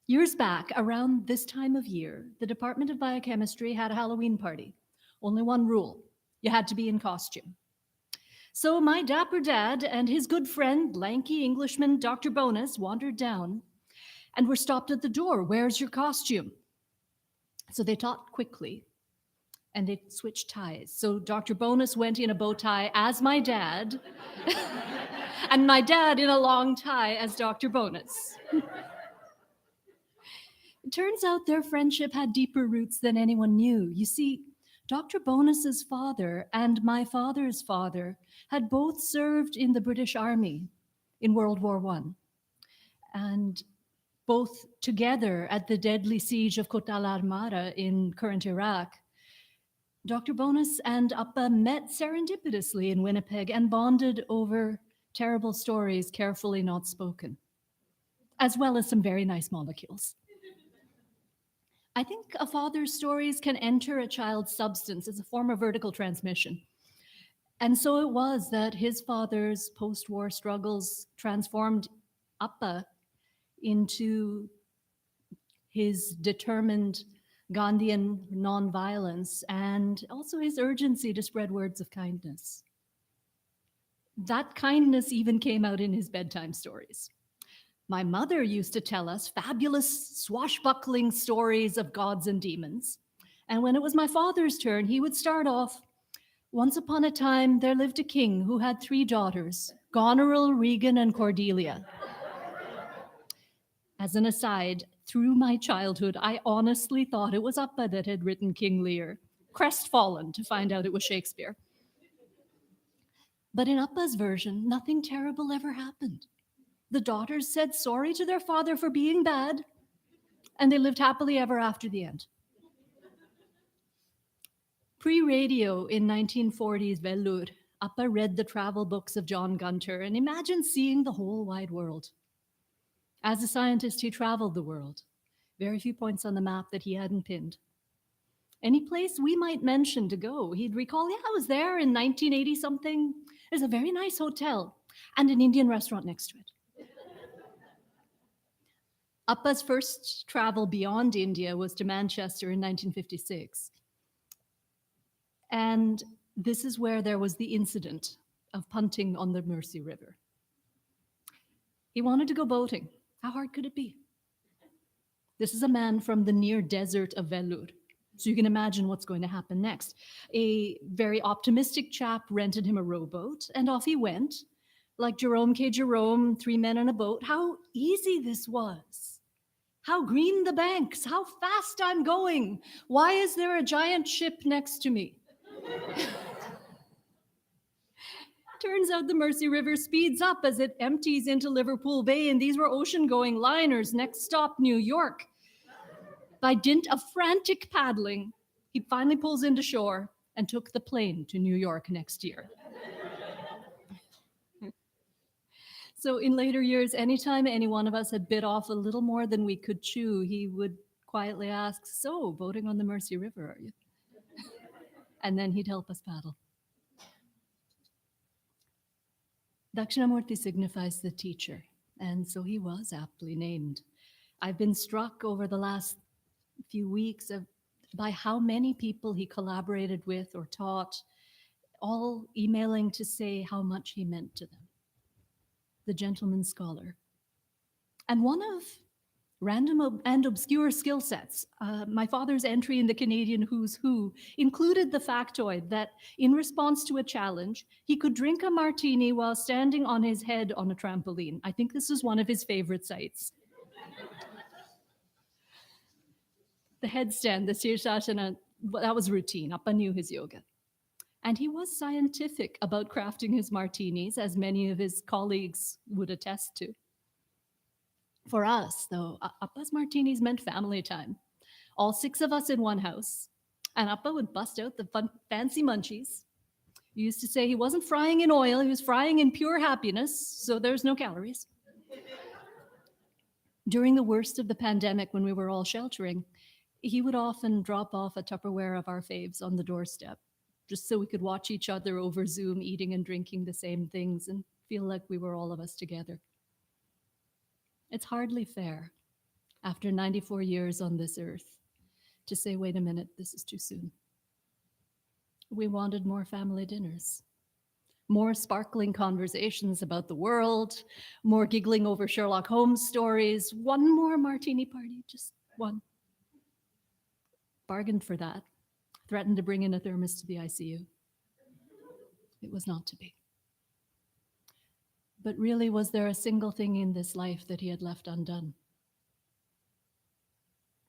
Years back, around this time of year, the Department of Biochemistry had a Halloween party. Only one rule: you had to be in costume. So my dapper dad and his good friend, lanky Englishman Dr. Bonus, wandered down and were stopped at the door. Where's your costume? So they talked quickly and they switched ties. So Dr. Bonus went in a bow tie as my dad, and my dad in a long tie as Dr. Bonus. It turns out their friendship had deeper roots than anyone knew. You see, Dr. Bonus's father and my father's father had both served in the British Army in World War I. And both together at the deadly siege of Kut al Armara in current Iraq, Dr. Bonus and Appa met serendipitously in Winnipeg and bonded over terrible stories carefully not spoken, as well as some very nice molecules. I think a father's stories can enter a child's substance as a form of vertical transmission. And so it was that his father's post-war struggles transformed Appa into his determined Gandhian nonviolence and also his urgency to spread words of kindness. That kindness even came out in his bedtime stories. My mother used to tell us fabulous swashbuckling stories of gods and demons. And when it was my father's turn, he would start off, once upon a time, there lived a king who had 3 daughters, Goneril, Regan, and Cordelia. As an aside, through my childhood, I honestly thought it was Appa that had written King Lear, crestfallen to find out it was Shakespeare. But in Appa's version, nothing terrible ever happened. The daughters said sorry to their father for being bad, and they lived happily ever after the end. Pre-radio in 1940s Vellur, Appa read the travel books of John Gunter and imagined seeing the whole wide world. As a scientist, he traveled the world. Very few points on the map that he hadn't pinned. Any place we might mention to go, he'd recall, yeah, I was there in 1980-something. There's a very nice hotel and an Indian restaurant next to it. Appa's first travel beyond India was to Manchester in 1956. And this is where there was the incident of punting on the Mersey River. He wanted to go boating. How hard could it be? This is a man from the near desert of Vellur. So you can imagine what's going to happen next. A very optimistic chap rented him a rowboat, and off he went. Like Jerome K. Jerome, 3 men on a boat. How easy this was. How green the banks. How fast I'm going. Why is there a giant ship next to me? turns out the Mersey River speeds up as it empties into Liverpool Bay, and these were ocean-going liners. Next stop, New York. By dint of frantic paddling, he finally pulls into shore and took the plane to New York next year. So in later years, anytime any one of us had bit off a little more than we could chew, he would quietly ask, "So, boating on the Mersey River, are you?" And then he'd help us paddle. Dakshinamurti signifies the teacher, and so he was aptly named. I've been struck over the last few weeks by how many people he collaborated with or taught, all emailing to say how much he meant to them. The gentleman scholar. And one of random and obscure skill sets, my father's entry in the Canadian Who's Who included the factoid that in response to a challenge, he could drink a martini while standing on his head on a trampoline. I think this is one of his favorite sights. The headstand, the Sirsasana, that was routine. Appa knew his yoga. And he was scientific about crafting his martinis, as many of his colleagues would attest to. For us, though, Appa's martinis meant family time. All 6 of us in one house. And Appa would bust out the fancy munchies. He used to say he wasn't frying in oil, he was frying in pure happiness, so there's no calories. During the worst of the pandemic, when we were all sheltering, he would often drop off a Tupperware of our faves on the doorstep, just so we could watch each other over Zoom eating and drinking the same things and feel like we were all of us together. It's hardly fair, after 94 years on this earth, to say, wait a minute, this is too soon. We wanted more family dinners, more sparkling conversations about the world, more giggling over Sherlock Holmes stories, one more martini party, just one. Bargained for that. Threatened to bring in a thermos to the ICU. It was not to be. But really, was there a single thing in this life that he had left undone?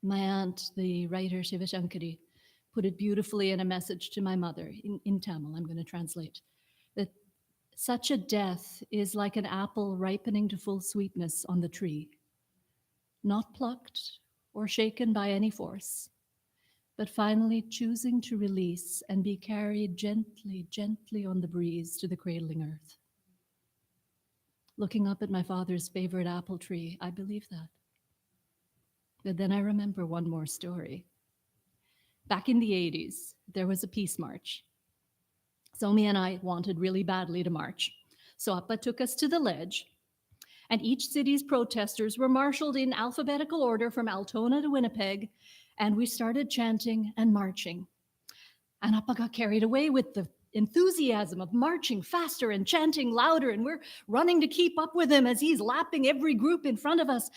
My aunt, the writer Shivashankari, put it beautifully in a message to my mother, in Tamil, I'm going to translate, that such a death is like an apple ripening to full sweetness on the tree, not plucked or shaken by any force, but finally choosing to release and be carried gently, gently on the breeze to the cradling earth. Looking up at my father's favorite apple tree, I believe that. But then I remember one more story. Back in the 80s, there was a peace march. Somi and I wanted really badly to march. So Appa took us to the ledge, and each city's protesters were marshaled in alphabetical order from Altona to Winnipeg, and we started chanting and marching. And Appa got carried away with the enthusiasm of marching faster and chanting louder, and we're running to keep up with him as he's lapping every group in front of us.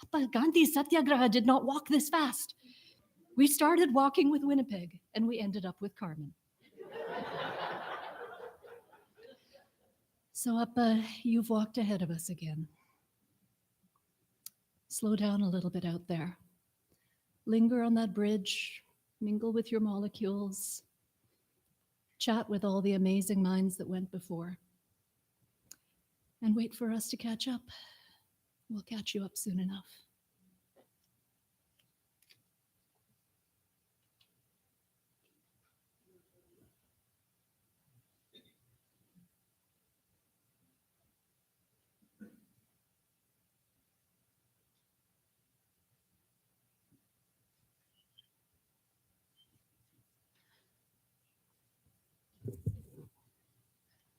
Appa, Gandhi's Satyagraha did not walk this fast. We started walking with Winnipeg, and we ended up with Carmen. So Appa, you've walked ahead of us again. Slow down a little bit out there. Linger on that bridge, mingle with your molecules, chat with all the amazing minds that went before, and wait for us to catch up. We'll catch you up soon enough.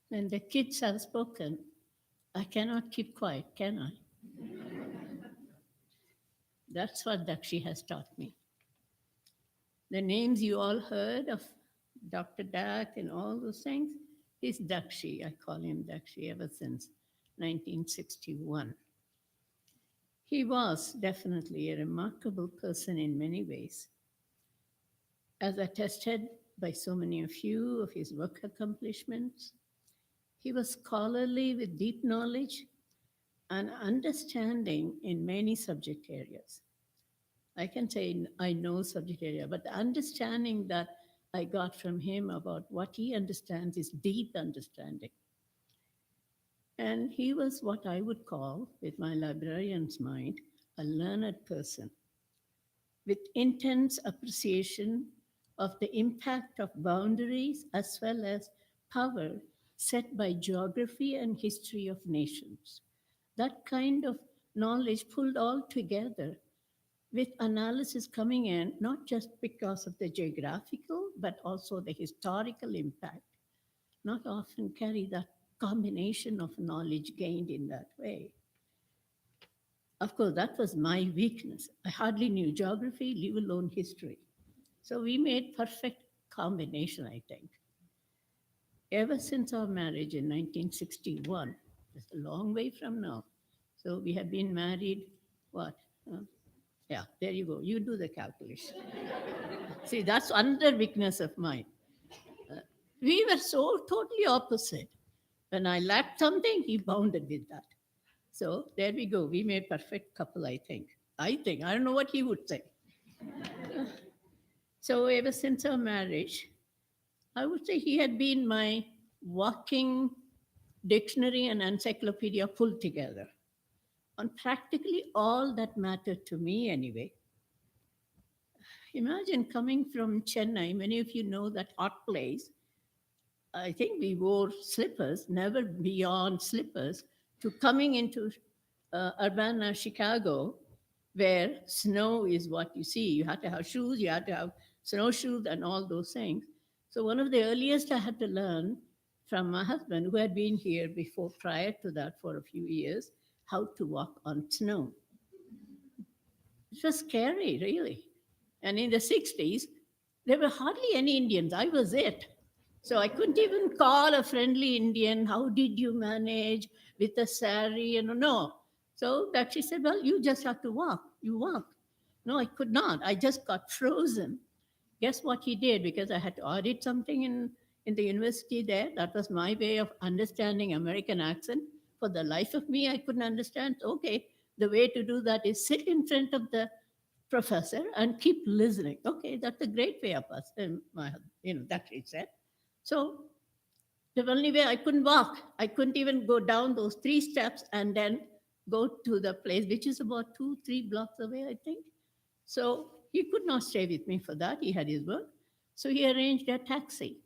When the kids have spoken, I cannot keep quiet, can I? That's what Dakshi has taught me. The names you all heard of Dr. Dak and all those things, he's Dakshi. I call him Dakshi ever since 1961. He was definitely a remarkable person in many ways, as attested by so many of you of his work accomplishments. He was scholarly with deep knowledge and understanding in many subject areas. I can say I know subject area, but the understanding that I got from him about what he understands is deep understanding. And he was what I would call, with my librarian's mind, a learned person with intense appreciation of the impact of boundaries as well as power set by geography and history of nations. That kind of knowledge pulled all together with analysis coming in, not just because of the geographical, but also the historical impact, not often carry that combination of knowledge gained in that way. Of course, that was my weakness. I hardly knew geography, leave alone history. So we made perfect combination, I think. Ever since our marriage in 1961, that's a long way from now. So we have been married, what? Yeah, there you go. You do the calculation. See, that's another weakness of mine. We were so totally opposite. When I lacked something, he bounded with that. So there we go. We made perfect couple, I think. I don't know what he would say. So ever since our marriage, I would say he had been my walking dictionary and encyclopedia pulled together on practically all that mattered to me anyway. Imagine coming from Chennai, many of you know that hot place. I think we wore slippers, never beyond slippers, to coming into Urbana, Chicago, where snow is what you see. You had to have shoes, you had to have snowshoes, and all those things. So, one of the earliest I had to learn from my husband, who had been here before, prior to that, for a few years, how to walk on snow. It was scary, really. And in the 60s, there were hardly any Indians. I was it. So I couldn't even call a friendly Indian, how did you manage with a sari? No. So Dakshi said, well, you just have to walk. You walk. No, I could not. I just got frozen. Guess what he did? Because I had to audit something in the university there. That was my way of understanding American accent. For the life of me, I couldn't understand. Okay, the way to do that is sit in front of the professor and keep listening. Okay, that's a great way of us. That's what he said. So the only way I couldn't walk, I couldn't even go down those 3 steps and then go to the place, which is about 2-3 blocks away, I think. So he could not stay with me for that. He had his work. So he arranged a taxi.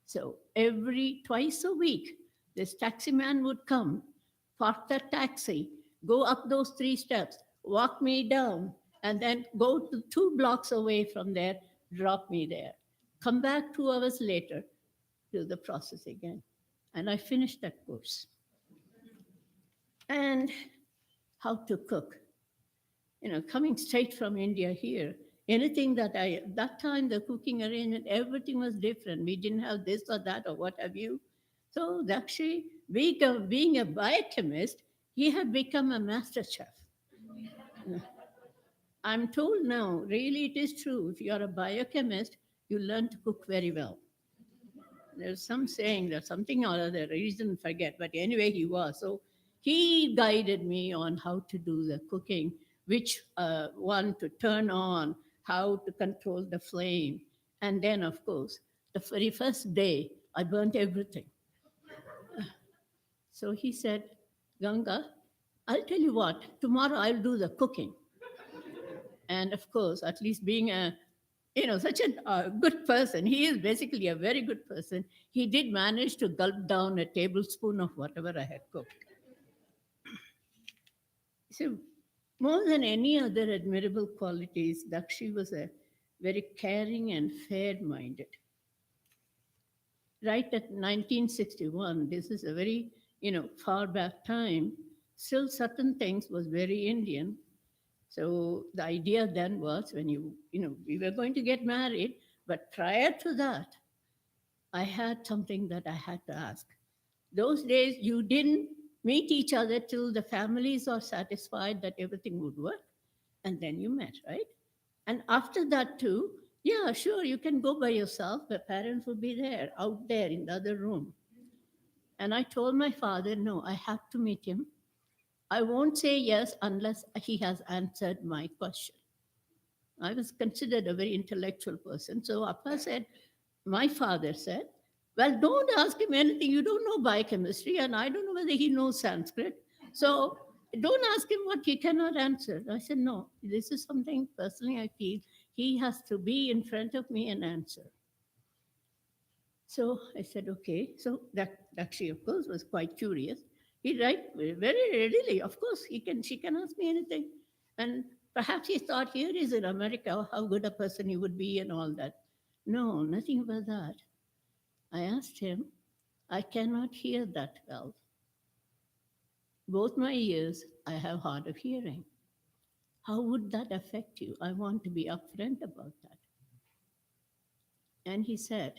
So twice a week, this taxi man would come, park the taxi, go up those 3 steps, walk me down, and then go to 2 blocks away from there, drop me there. Come back 2 hours later, do the process again. And I finished that course. And how to cook. Coming straight from India here, anything that time the cooking arrangement, everything was different. We didn't have this or that or what have you. So Dakshi, being a biochemist, he had become a master chef. I'm told now, really it is true, if you are a biochemist, you learn to cook very well. There's some saying that something or other, reason forget, but anyway, he was. So he guided me on how to do the cooking, which one to turn on, how to control the flame. And then, of course, the very first day, I burnt everything. So he said, Ganga, I'll tell you what, tomorrow I'll do the cooking. And of course, at least being such a good person, he is basically a very good person. He did manage to gulp down a tablespoon of whatever I had cooked. So, more than any other admirable qualities, Dakshi was a very caring and fair-minded. Right at 1961, this is a very, far back time, still certain things was very Indian. So the idea then was when we were going to get married, but prior to that, I had something that I had to ask. Those days, you didn't meet each other till the families are satisfied that everything would work, and then you met, right? And after that too, yeah, sure, you can go by yourself, but parents will be there, out there in the other room. And I told my father, no, I have to meet him. I won't say yes unless he has answered my question. I was considered a very intellectual person. So Appa said, my father said, Well, don't ask him anything. You don't know biochemistry, and I don't know whether he knows Sanskrit. So don't ask him what he cannot answer. I said, no, this is something personally I feel he has to be in front of me and answer. So I said, okay. So that she, of course, was quite curious. He write very readily. Of course, she can ask me anything. And perhaps he thought, here is in America, how good a person he would be and all that. No, nothing about that. I asked him, I cannot hear that well. Both my ears, I have hard of hearing. How would that affect you? I want to be upfront about that. And he said,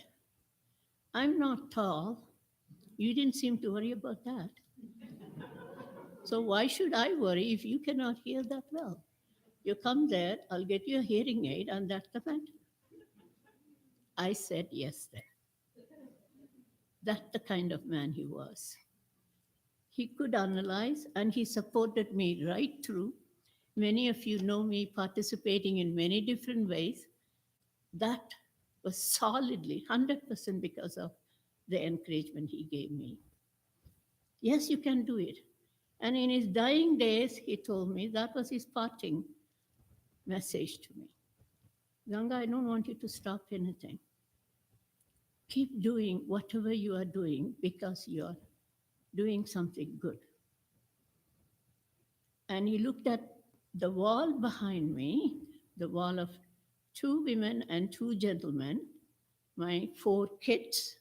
I'm not tall. You didn't seem to worry about that. So why should I worry if you cannot hear that well? You come there, I'll get you a hearing aid, and that's the matter. I said yes there. That's the kind of man he was. He could analyze, and he supported me right through. Many of you know me participating in many different ways. That was solidly 100% because of the encouragement he gave me. Yes, you can do it. And in his dying days, he told me that was his parting message to me. Ganga, I don't want you to stop anything. Keep doing whatever you are doing because you are doing something good. And he looked at the wall behind me, the wall of 2 women and 2 gentlemen, my 4 kids,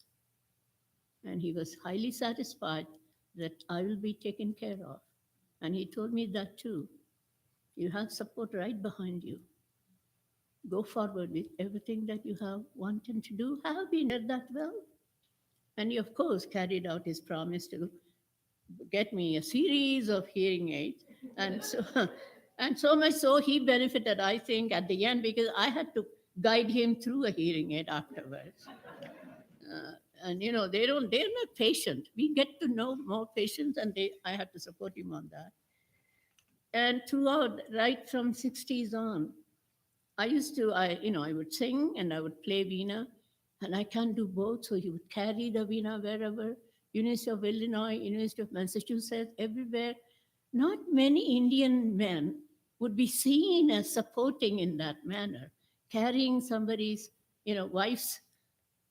and he was highly satisfied that I will be taken care of. And he told me that too. You have support right behind you. Go forward with everything that you have wanted to do. Have been at that well. And he, of course, carried out his promise to get me a series of hearing aids. And so much so he benefited, I think, at the end, because I had to guide him through a hearing aid afterwards. And they're not patient. We get to know more patients, and I had to support him on that. And throughout, right from 60s on, I would sing and I would play veena, and I can't do both. So he would carry the veena wherever, University of Illinois, University of Massachusetts, everywhere. Not many Indian men would be seen as supporting in that manner, carrying somebody's, wife's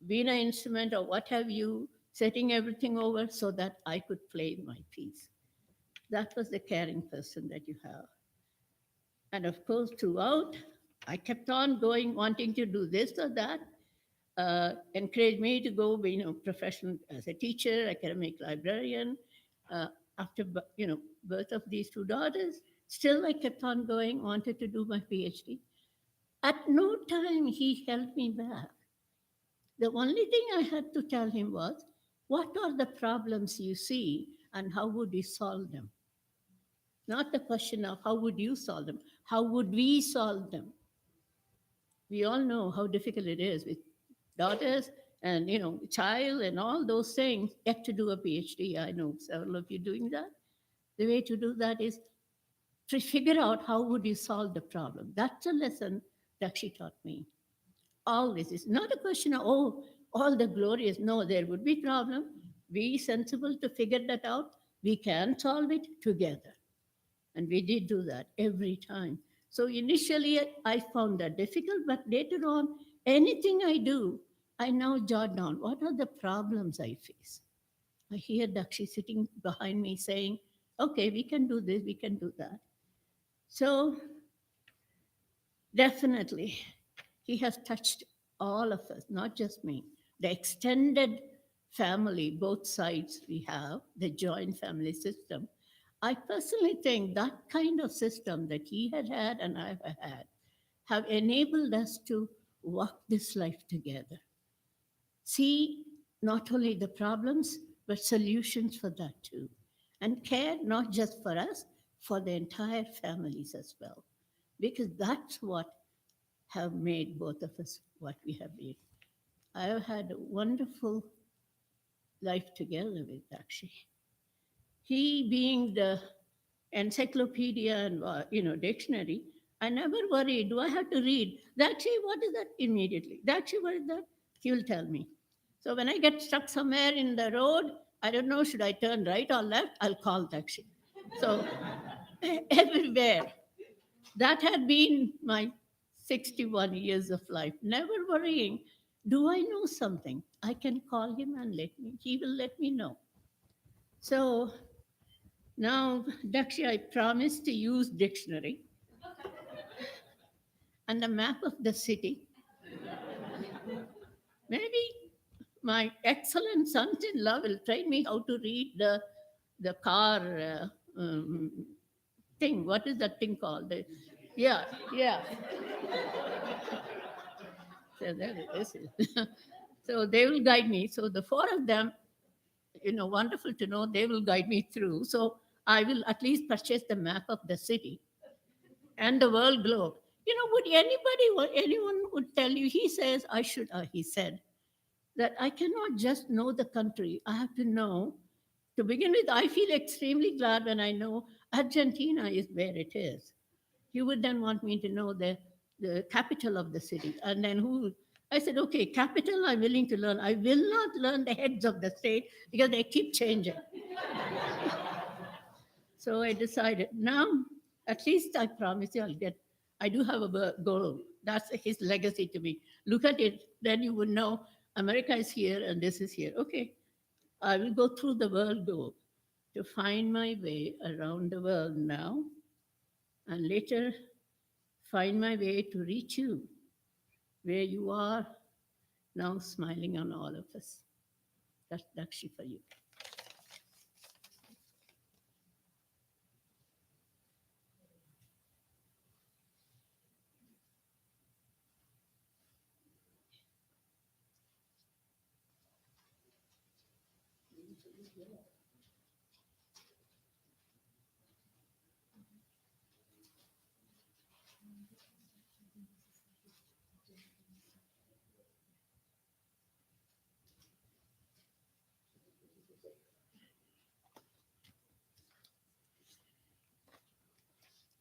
veena instrument or what have you, setting everything over so that I could play my piece. That was the caring person that you have. And of course, throughout, I kept on going, wanting to do this or that, encouraged me to go, professional as a teacher, academic librarian. After, birth of these 2 daughters, still I kept on going, wanted to do my PhD. At no time he held me back. The only thing I had to tell him was, what are the problems you see and how would we solve them? Not the question of how would you solve them, how would we solve them? We all know how difficult it is with daughters and, child and all those things, yet to do a PhD. I know several of you doing that. The way to do that is to figure out how would you solve the problem. That's a lesson that she taught me. Always. It's not a question of, all the glorious. No, there would be problem. Be sensible to figure that out. We can solve it together. And we did do that every time. So initially I found that difficult, but later on, anything I do, I now jot down, what are the problems I face? I hear Dakshi sitting behind me saying, okay, we can do this, we can do that. So definitely, he has touched all of us, not just me. The extended family, both sides we have, the joint family system. I personally think that kind of system that he had and I've had have enabled us to walk this life together. See not only the problems, but solutions for that too. And care not just for us, for the entire families as well. Because that's what have made both of us what we have been. I have had a wonderful life together with Dakshi. He being the encyclopedia and dictionary, I never worried, do I have to read? Dakshi, what is that? Immediately. Dakshi, what is that? He will tell me. So when I get stuck somewhere in the road, I don't know, should I turn right or left? I'll call Dakshi. So everywhere. That had been my 61 years of life, never worrying. Do I know something? I can call him and he will let me know. So now, Dakshi, I promise to use dictionary and a map of the city. Maybe my excellent son-in-law will train me how to read the car thing. What is that thing called? Yeah, yeah. So there it is. So they will guide me. So the four of them, wonderful to know, they will guide me through. So I will at least purchase the map of the city and the world globe. Would anybody or anyone would tell you? He says I should. He said that I cannot just know the country. I have to know. To begin with, I feel extremely glad when I know Argentina is where it is. You would then want me to know the capital of the city. And then who? I said, okay, capital I'm willing to learn. I will not learn the heads of the state because they keep changing. So I decided now, at least I promise you I do have a goal. That's his legacy to me. Look at it, then you would know America is here and this is here. Okay, I will go through the world globe to find my way around the world now and later find my way to reach you where you are now smiling on all of us. That's Dakshi for you.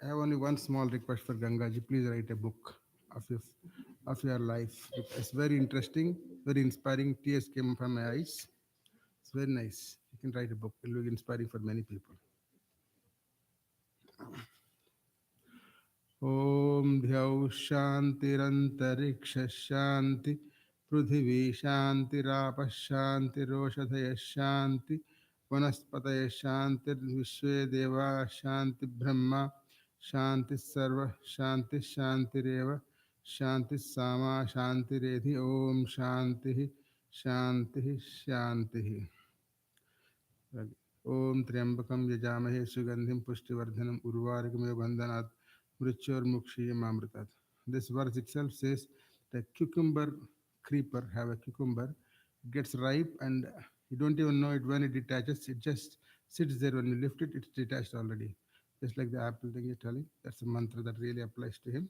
I have only one small request for Gangaji. Please write a book of your life. It's very interesting, very inspiring. Tears came from my eyes. It's very nice. You can write a book. It will be inspiring for many people. Om Dhyau Shantirantariksha Shanti Prithvi Shanti Rapa Shanti Roshadaya Shanti Vanaspataya Shanti Vishwe Deva Shanti Brahma Shanti Sarva Shanti Shanti Reva Shanti Sama Shanti Redhi Om Shanti Shanti Shanti Om Triambakam Yajamahe Sugandhim Pushtivardhanam Urvarikame Bandhanat Mrityurmukshiyamamritat. This verse itself says the cucumber creeper have a cucumber, it gets ripe and you don't even know it when it detaches. It just sits there. When you lift it, it's detached already. Just like the apple thing you're telling. That's a mantra that really applies to him.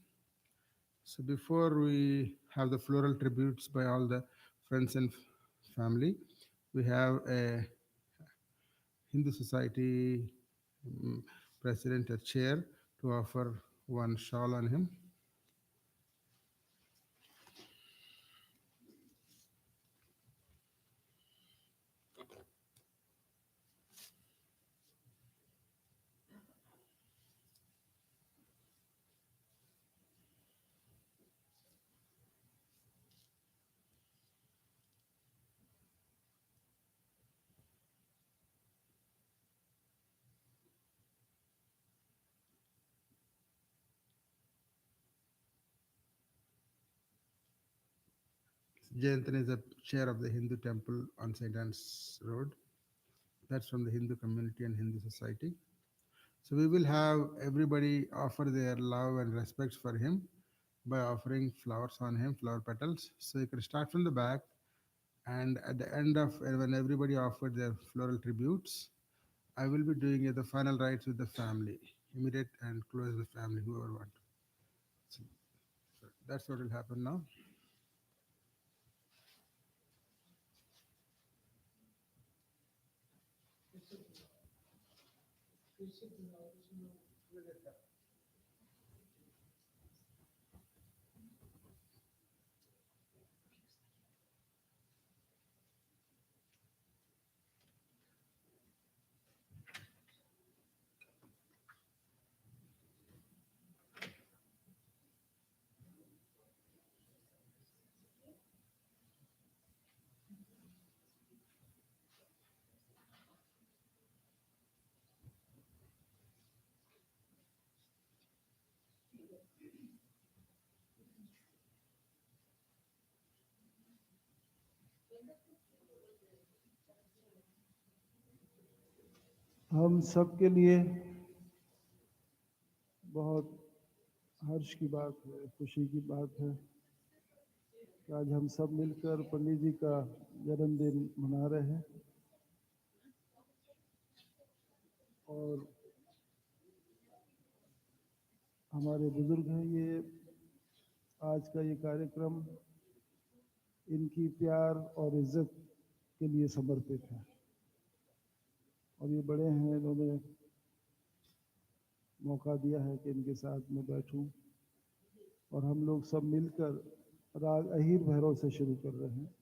So before we have the floral tributes by all the friends and family, we have a Hindu Society president, a chair, to offer one shawl on him. Jayantan is the chair of the Hindu temple on St. Anne's Road. That's from the Hindu community and Hindu society. So we will have everybody offer their love and respects for him by offering flowers on him, flower petals. So you can start from the back, and at the end of when everybody offered their floral tributes, I will be doing the final rites with the family, immediate and close the family, whoever want. So that's what will happen now. हम सब के लिए बहुत हर्ष की बात है, खुशी की बात है कि आज हम सब मिलकर पंडित जी का जन्मदिन मना रहे हैं। और हमारे बुजुर्ग हैं, ये आज का ये कार्यक्रम इनकी प्यार और इज्जत के लिए समर्पित है। और ये बड़े हैं, इन्होंने मौका दिया है कि इनके साथ में बैठूं और हम लोग सब मिलकर राग अहीर भैरव से शुरू कर रहे हैं।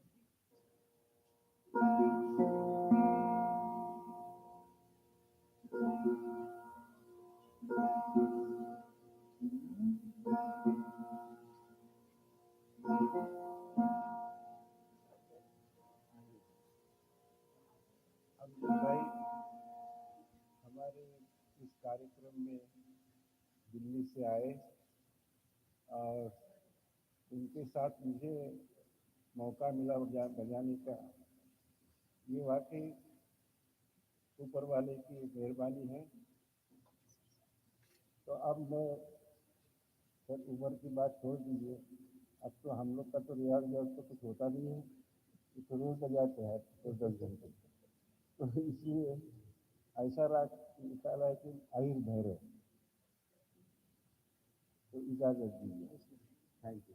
अब्दुल भाई हमारे इस कार्यक्रम में दिल्ली से आए और उनके साथ मुझे मौका मिला बजाने का। ये वाकई ऊपर वाले की मेहरबानी है। तो अब मैं सर उम्र की बात छोड़ दीजिए, अब तो हम लोग का तो रियाज तो कुछ होता नहीं है, तो रोज बजाते हैं तो 10 घंटे। तो इसलिए ऐसा राग निकाला है कि अहिर भैरव। तो इजाजत दीजिए। Thank you.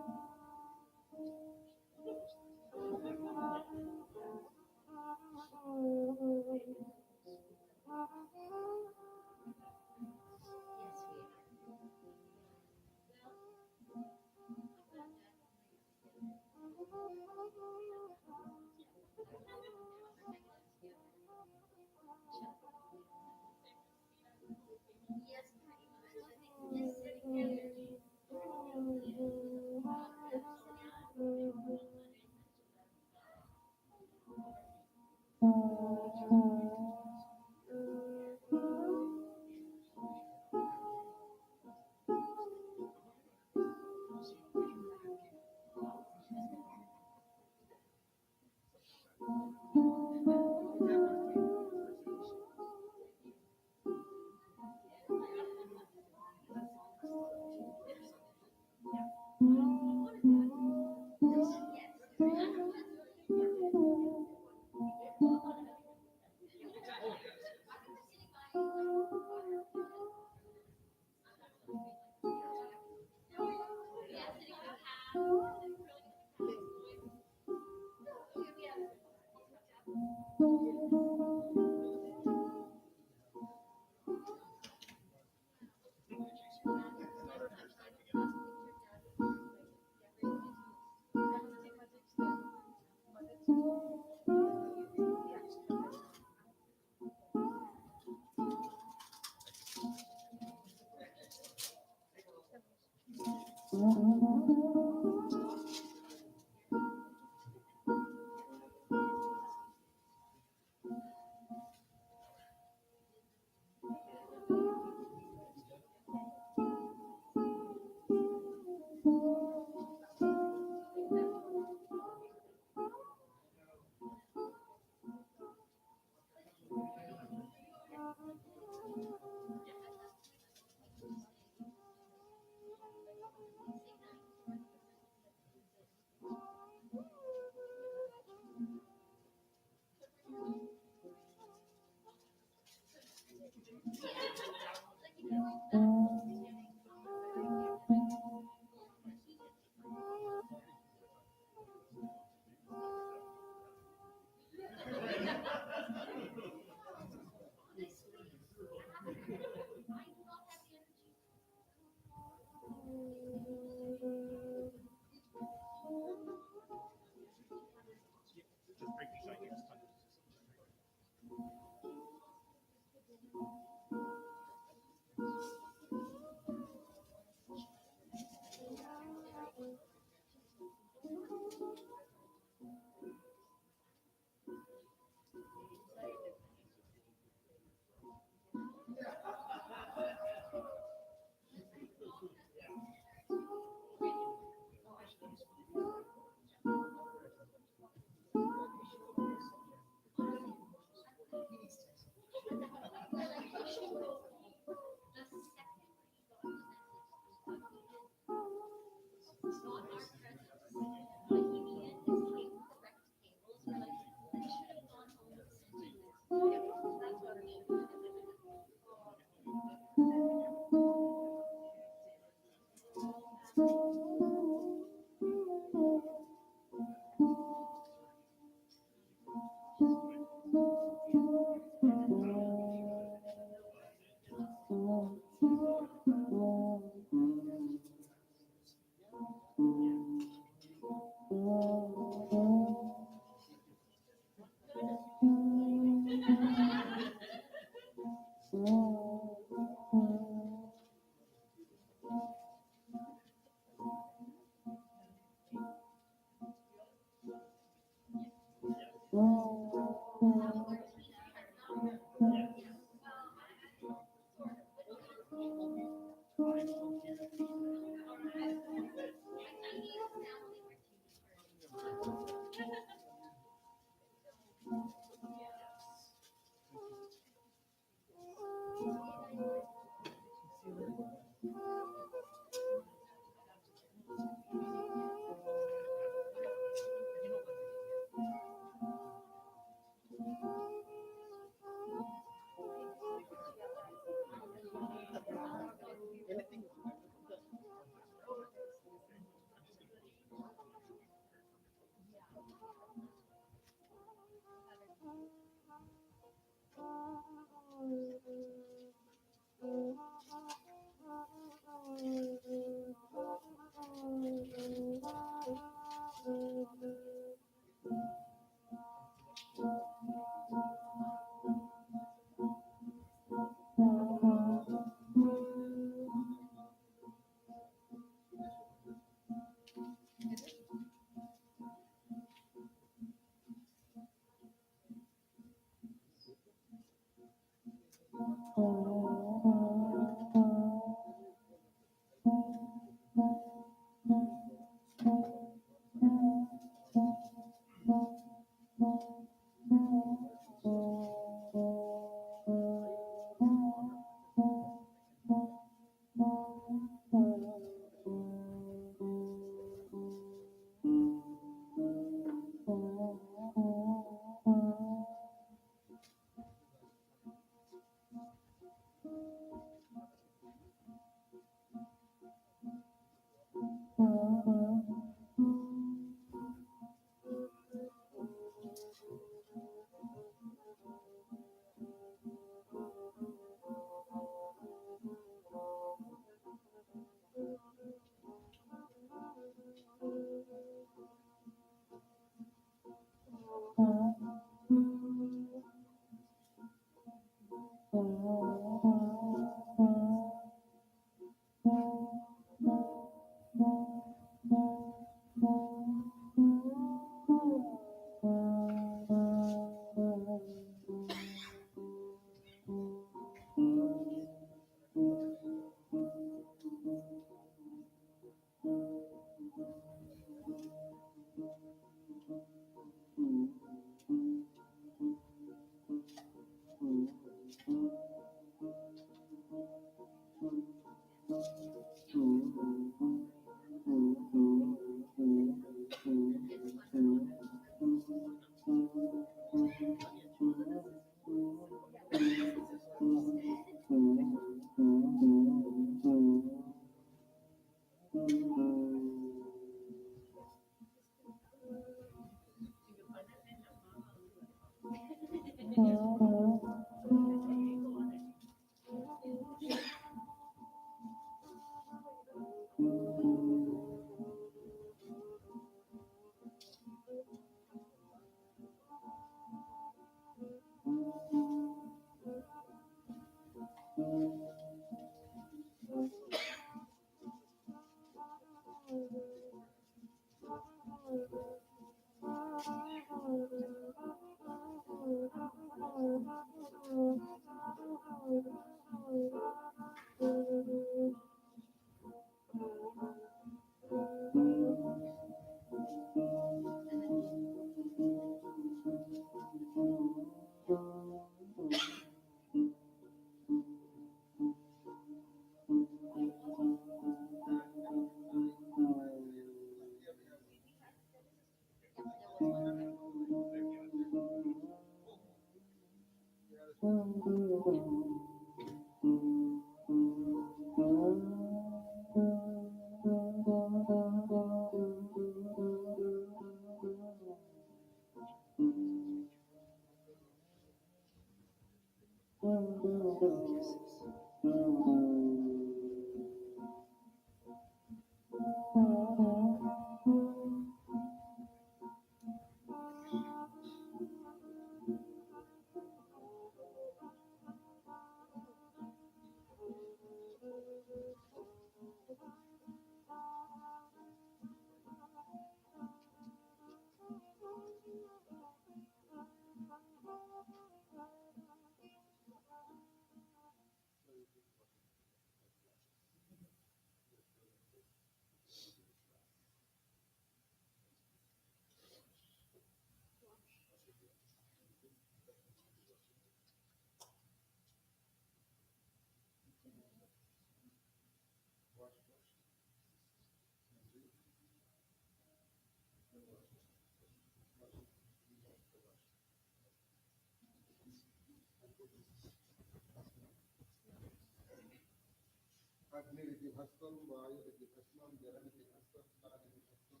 अग्निरिति भस्मं वायुरिति भस्मं जलमिति भस्मं स्थानमिति भस्मं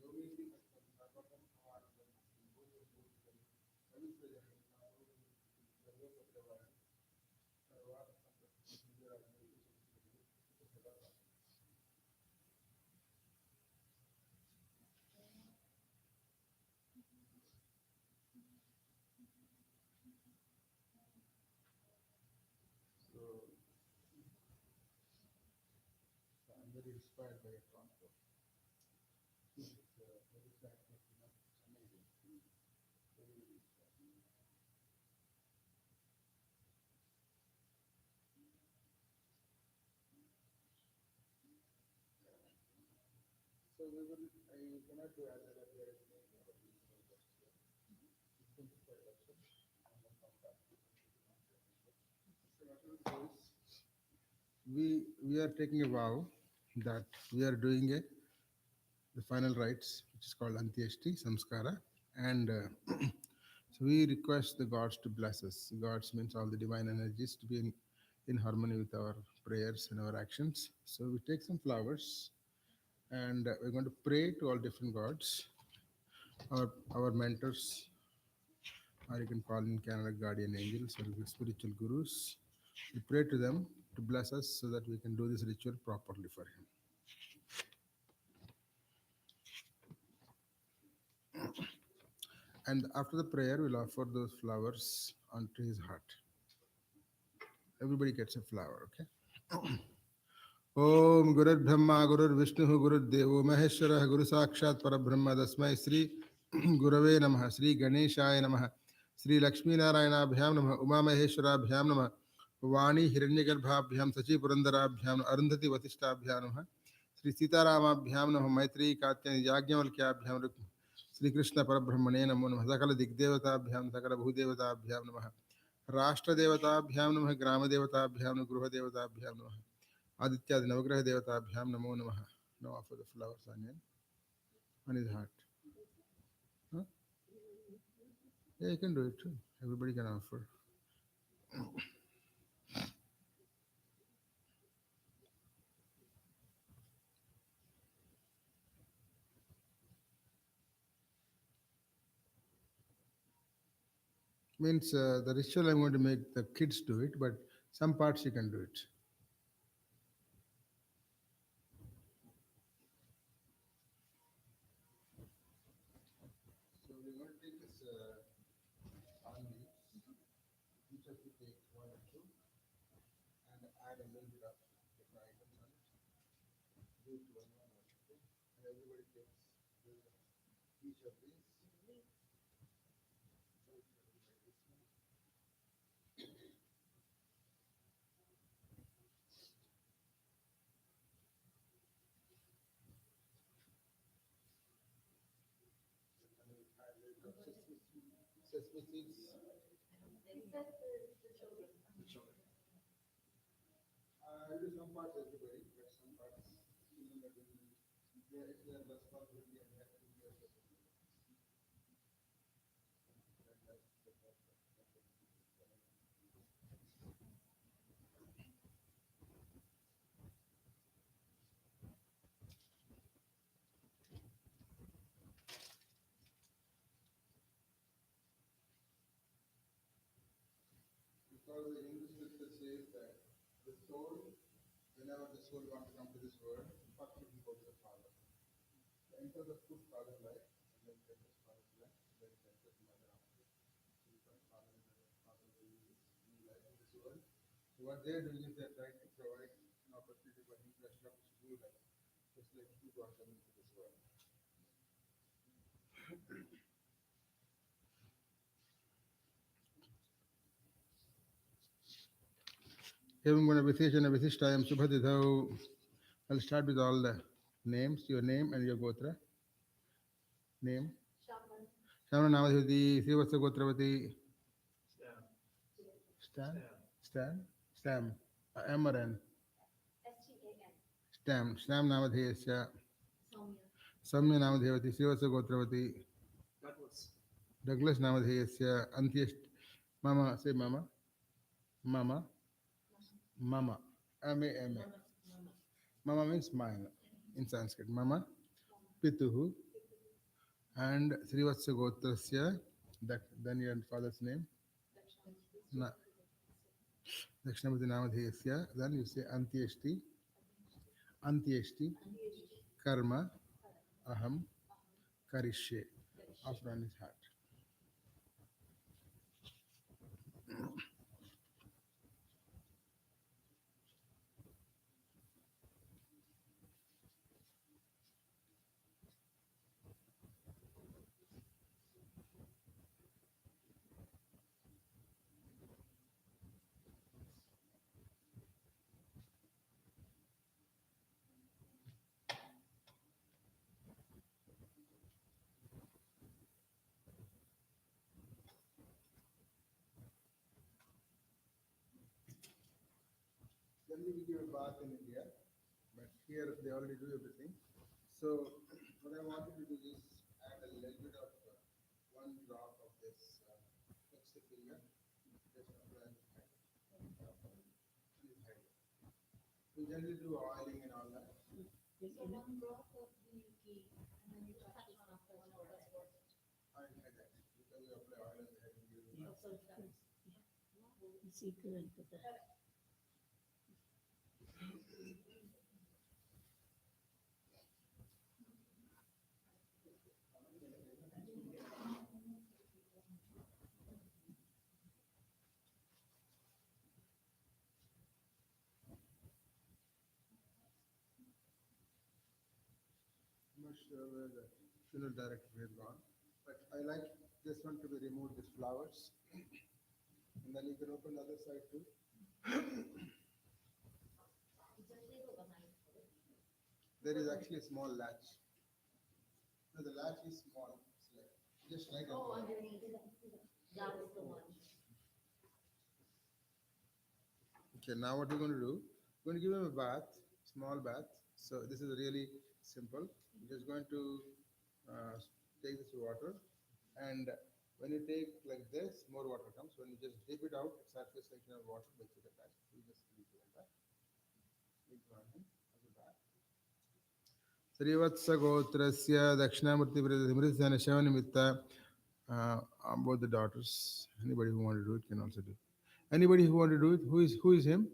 योगीति भस्मं सर्वकं आनन्दं भूतभूतं पवित्रजनं सर्वपत्रवान् So I'm very inspired by your concept. It's very practical, it's amazing. Very inspiring. So we will, I cannot do as a there is no we are taking a vow that we are doing the final rites, which is called Antyeshti Samskara, and so we request the gods to bless us. Gods means all the divine energies to be in harmony with our prayers and our actions. So we take some flowers and we're going to pray to all different gods, our mentors, or you can call in Canada guardian angels or spiritual gurus. We pray to them to bless us so that we can do this ritual properly for him. And after the prayer, we'll offer those flowers onto his heart. Everybody gets a flower, okay? Om Gurur Brahma Gurur Vishnu Gurur Devo Maheshwara Guru Sakshat Parabrahma Dasmai Sri Gurave Namaha Sri Ganeshaya Namaha Sri Lakshmi Narayana Bhyam Namaha Uma Maheshwara Bhyam Namaha Vani Hiranyagarbha Bhyam Sachi Purandara Bhyam Arundhati Vatishta Bhyam Namaha Sri Sitarama Bhyam Namaha Maitri Katyani Yajnavalkya Bhyam Sri Krishna Parabrahmane Namo Namaha Sakala Digdevata Bhyam Sakala Bhudevata Bhyam Namaha Rashtra Devata Bhyam Namaha Grama Devata Bhyam Namaha Gruha Devata Bhyam Namaha Aditya Navagraha Devata Bhyam Namo Namaha. Now offer the flowers on his heart. Huh? Yeah, you can do it too. Everybody can offer. Means the ritual I'm going to make the kids do it, but some parts you can do it. So we're going to take this on leaves. Each of you take one or two and add a little bit of different items on it. Do it one, okay? And everybody takes each of these. Sesame seeds. I'll do some parts everybody, but some parts children are doing their responsibility and have to do their because the Hindu scripture says that the soul, whenever the soul wants to come to this world, first it will go to the father. Enter the food father life, and then enters father's life, then enters mother after. So because father is the father of the new life in this world. So what they are doing is they are trying to provide an opportunity for him to establish new life, just like he brought them into this world. Evam guna viseshana visishtayam subhadidhau. I'll start with all the names, your name and your gotra. Name? Shamana Namadhivati, Srivasa Gotravati. Stan? Stan? Stam. M or N? Stam. Stam Namadhiyasya. Samya Namadhivati, Srivasa Gotravati. Douglas Namadhiyasya. Antyesh. Mama, say Mama. Mama, Mama, M-A-M-A. Mama means mine in Sanskrit. Mama, Pituhu, and Srivatsa Gotrasya, then your father's name, Na, Dakshinamurti Namadhesya, then you say Antyeshti, Karma, Aham, Karishye, after on his heart. Generally, we give a bath in India, but here they already do everything. So, what I wanted to do is add a little bit of one drop of this next finger, just apply on his head. We generally do oiling and all that. I had that because we apply oil on the head and give it a bath. Secret to that. I'm not sure where the funeral director has gone, but I like this one to be removed, these flowers. And then you can open the other side too. There is actually a small latch. No, the latch is small. It's like just right underneath. That was the one. Okay, now what we're going to do, we're going to give him a bath, small bath. So this is really simple. We're just going to take this water, and when you take like this, more water comes. When you just dip it out, surface section of water, that's it attached. You just leave it like that. Leave it on him as a bath. Srivatsa Gotrasya Dakshinamurti Mritana Shavanimitta. Both the daughters. Anybody who want to do it can also do it. Anybody who want to do it, who is him?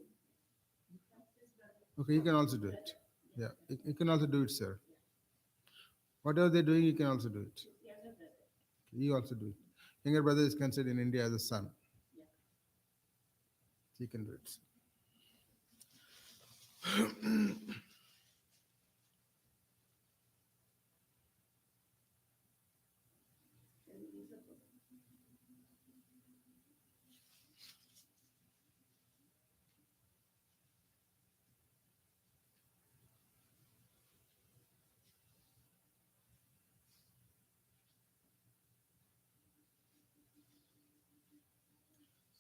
Okay, you can also do it. Yeah, you can also do it, sir. Whatever they're doing, you can also do it. You also do it. Younger brother is considered in India as a son. He can do it.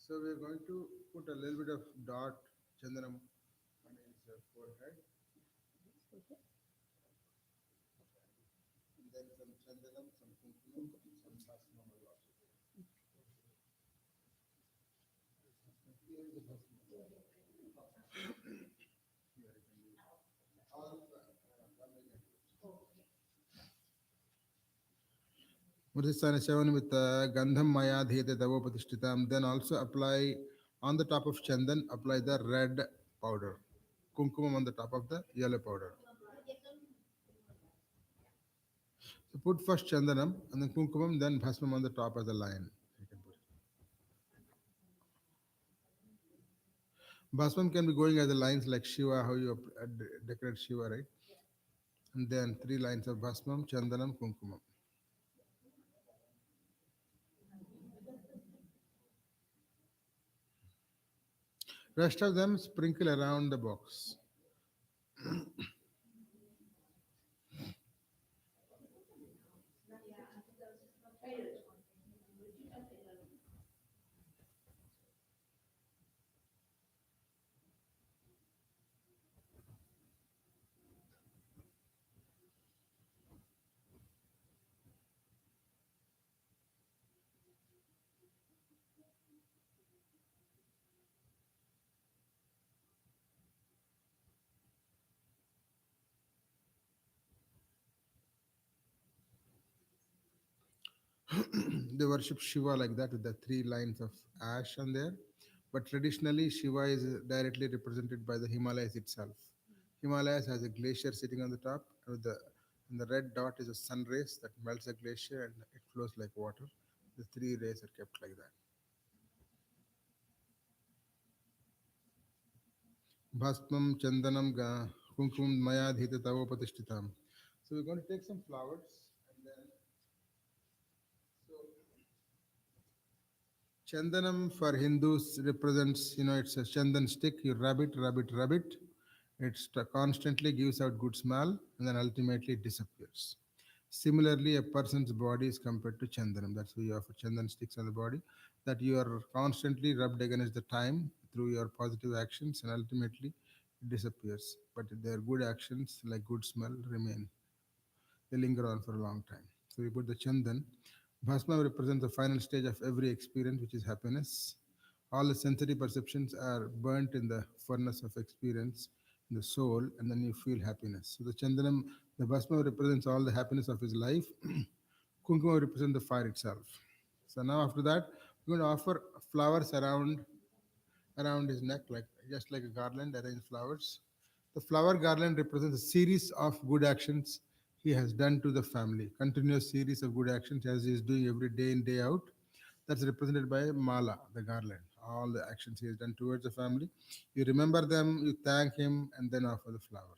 So we're going to put a little bit of dot chandanam on his forehead. And then some chandanam, some kumkumam, some bhasmam will also go. Here is the bhasmam. Here you can do it. All family can do it. Murtisthana Shavanimitta Gandham Maya Dhete Tavopatishtitam. Then also apply on the top of Chandan, apply the red powder. Kumkumam on the top of the yellow powder. So put first Chandanam and then Kumkumam, then Bhasmam on the top as a line. You can put it. Bhasmam can be going as the lines like Shiva, how you decorate Shiva, right? And then 3 lines of Bhasmam, Chandanam, Kumkumam. Rest of them sprinkle around the box. They worship Shiva like that with the three lines of ash on there. But traditionally, Shiva is directly represented by the Himalayas itself. Himalayas has a glacier sitting on the top, and the red dot is a sun rays that melts the glacier and it flows like water. The three rays are kept like that. Bhaspam Chandanam Kumkum Mayadhita Tavopatishtitam. So we're going to take some flowers and then so Chandanam for Hindus represents, it's a chandan stick. You rub it, rub it, rub it. It constantly gives out good smell and then ultimately it disappears. Similarly, a person's body is compared to chandanam. That's why you offer chandan sticks on the body that you are constantly rubbed against the time through your positive actions and ultimately it disappears. But their good actions, like good smell, remain. They linger on for a long time. So we put the chandan. Bhasma represents the final stage of every experience, which is happiness. All the sensory perceptions are burnt in the furnace of experience in the soul, and then you feel happiness. So the chandanam, the Bhasma represents all the happiness of his life. Kunkuma represents the fire itself. So now after that, we're going to offer flowers around his neck, like just like a garland, arrange flowers. The flower garland represents a series of good actions he has done to the family, continuous series of good actions as he is doing every day in, day out. That's represented by mala, the garland, all the actions he has done towards the family. You remember them, you thank him, and then offer the flower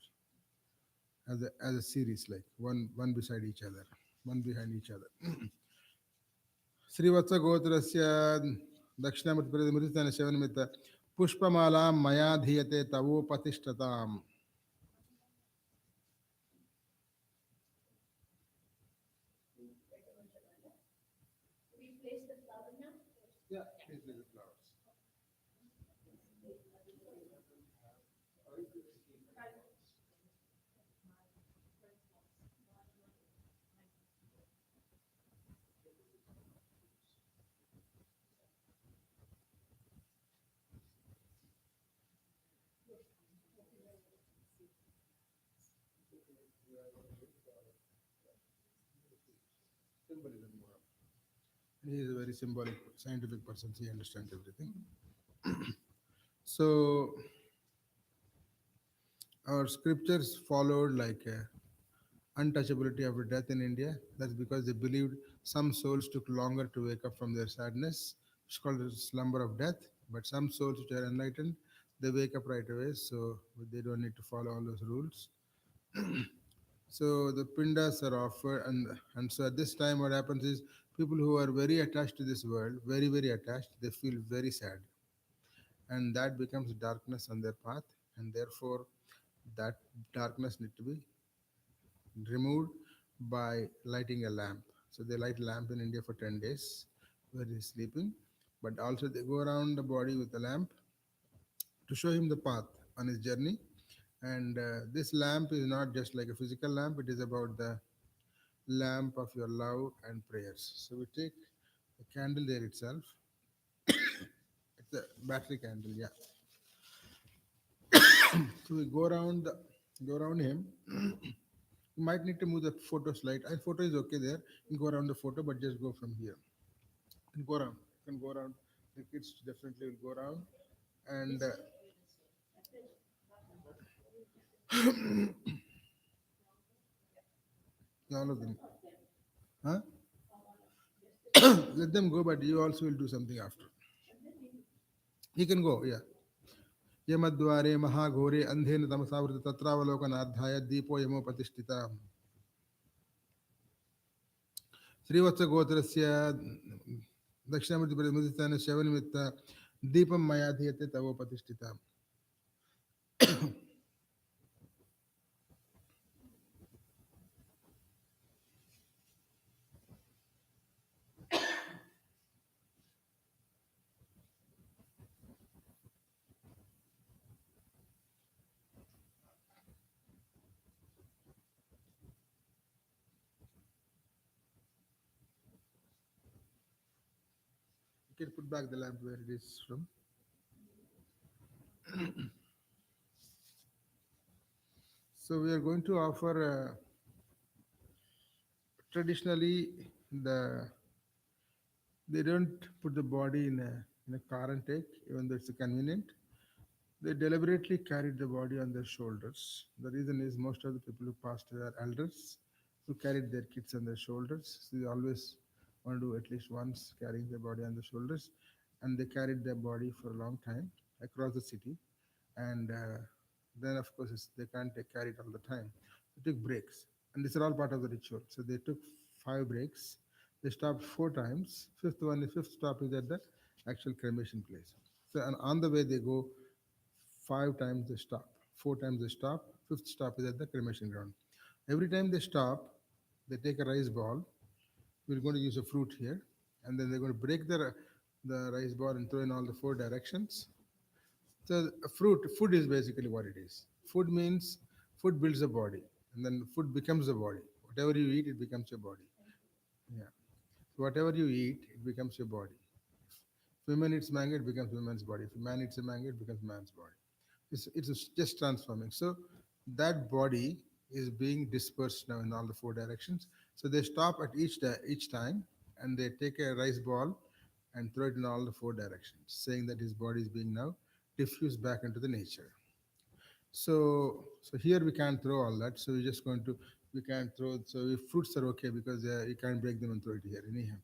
as a series, like one beside each other, one behind each other. Srivatsa गोत्रस्य दक्षिणामूर्तिप्रतिनिधिस्थान सेवनमित्त पुष्पमालां मया धीयते तवोपतिष्ठताम्. Yeah, please leave the flowers. Symbolism. He is a very symbolic, scientific person. He understands everything. So our scriptures followed like untouchability after death in India. That's because they believed some souls took longer to wake up from their sadness. It's called the slumber of death. But some souls which are enlightened, they wake up right away, so they don't need to follow all those rules. So the pindas are offered, and so at this time, what happens is people who are very attached to this world, very very attached, they feel very sad, and that becomes darkness on their path, and therefore that darkness need to be removed by lighting a lamp. So they light a lamp in India for 10 days where he's sleeping, but also they go around the body with a lamp to show him the path on his journey. And this lamp is not just like a physical lamp; it is about the lamp of your love and prayers. So we take a candle there itself. It's a battery candle, yeah. So we go around him. You might need to move the photo slide. And photo is okay there. You go around the photo, but just go from here. You can go around. You can go around. The kids definitely will go around. And all of them. Huh? Let them go, but you also will do something after. He can go, yeah. यमद्वारे महाघोरे अंधेन तमसावृत तत्रावलोकनाध्याय दीपो यमोपतिष्ठिता. श्रीवत्सगोत्रस्य दक्षिणामूर्तिप्रतिनिधिस्थान शैवनिमित्त दीपं मया धीयते तवोपतिष्ठिता. You can put back the lamp where it is from. So we are going to offer traditionally the They don't put the body in a car and take, even though it's convenient. They deliberately carried the body on their shoulders. The reason is most of the people who passed away are elders who carried their kids on their shoulders. So they always want to do at least once carrying their body on the shoulders. And they carried their body for a long time across the city. And then, of course, they can't carry it all the time. They took breaks. And these are all part of the ritual. So they took 5 breaks. They stopped 4 times. Fifth stop is at the actual cremation place. So and on the way they go 5 times they stop, 4 times they stop, fifth stop is at the cremation ground. Every time they stop, they take a rice ball. We're going to use a fruit here, and then they're going to break the rice ball and throw in all the 4 directions. So food is basically what it is. Food means food builds a body, and then food becomes a body. Whatever you eat, it becomes your body. Yeah. So whatever you eat, it becomes your body. If woman eats mango, it becomes woman's body. If a man eats a mango, it becomes man's body. It's just transforming. So that body is being dispersed now in all the 4 directions. So they stop at each time and they take a rice ball and throw it in all the 4 directions, saying that his body is being now diffused back into the nature. So here we can't throw all that. So we're just going to we can't throw. So if fruits are okay because you can't break them and throw it here anyhow.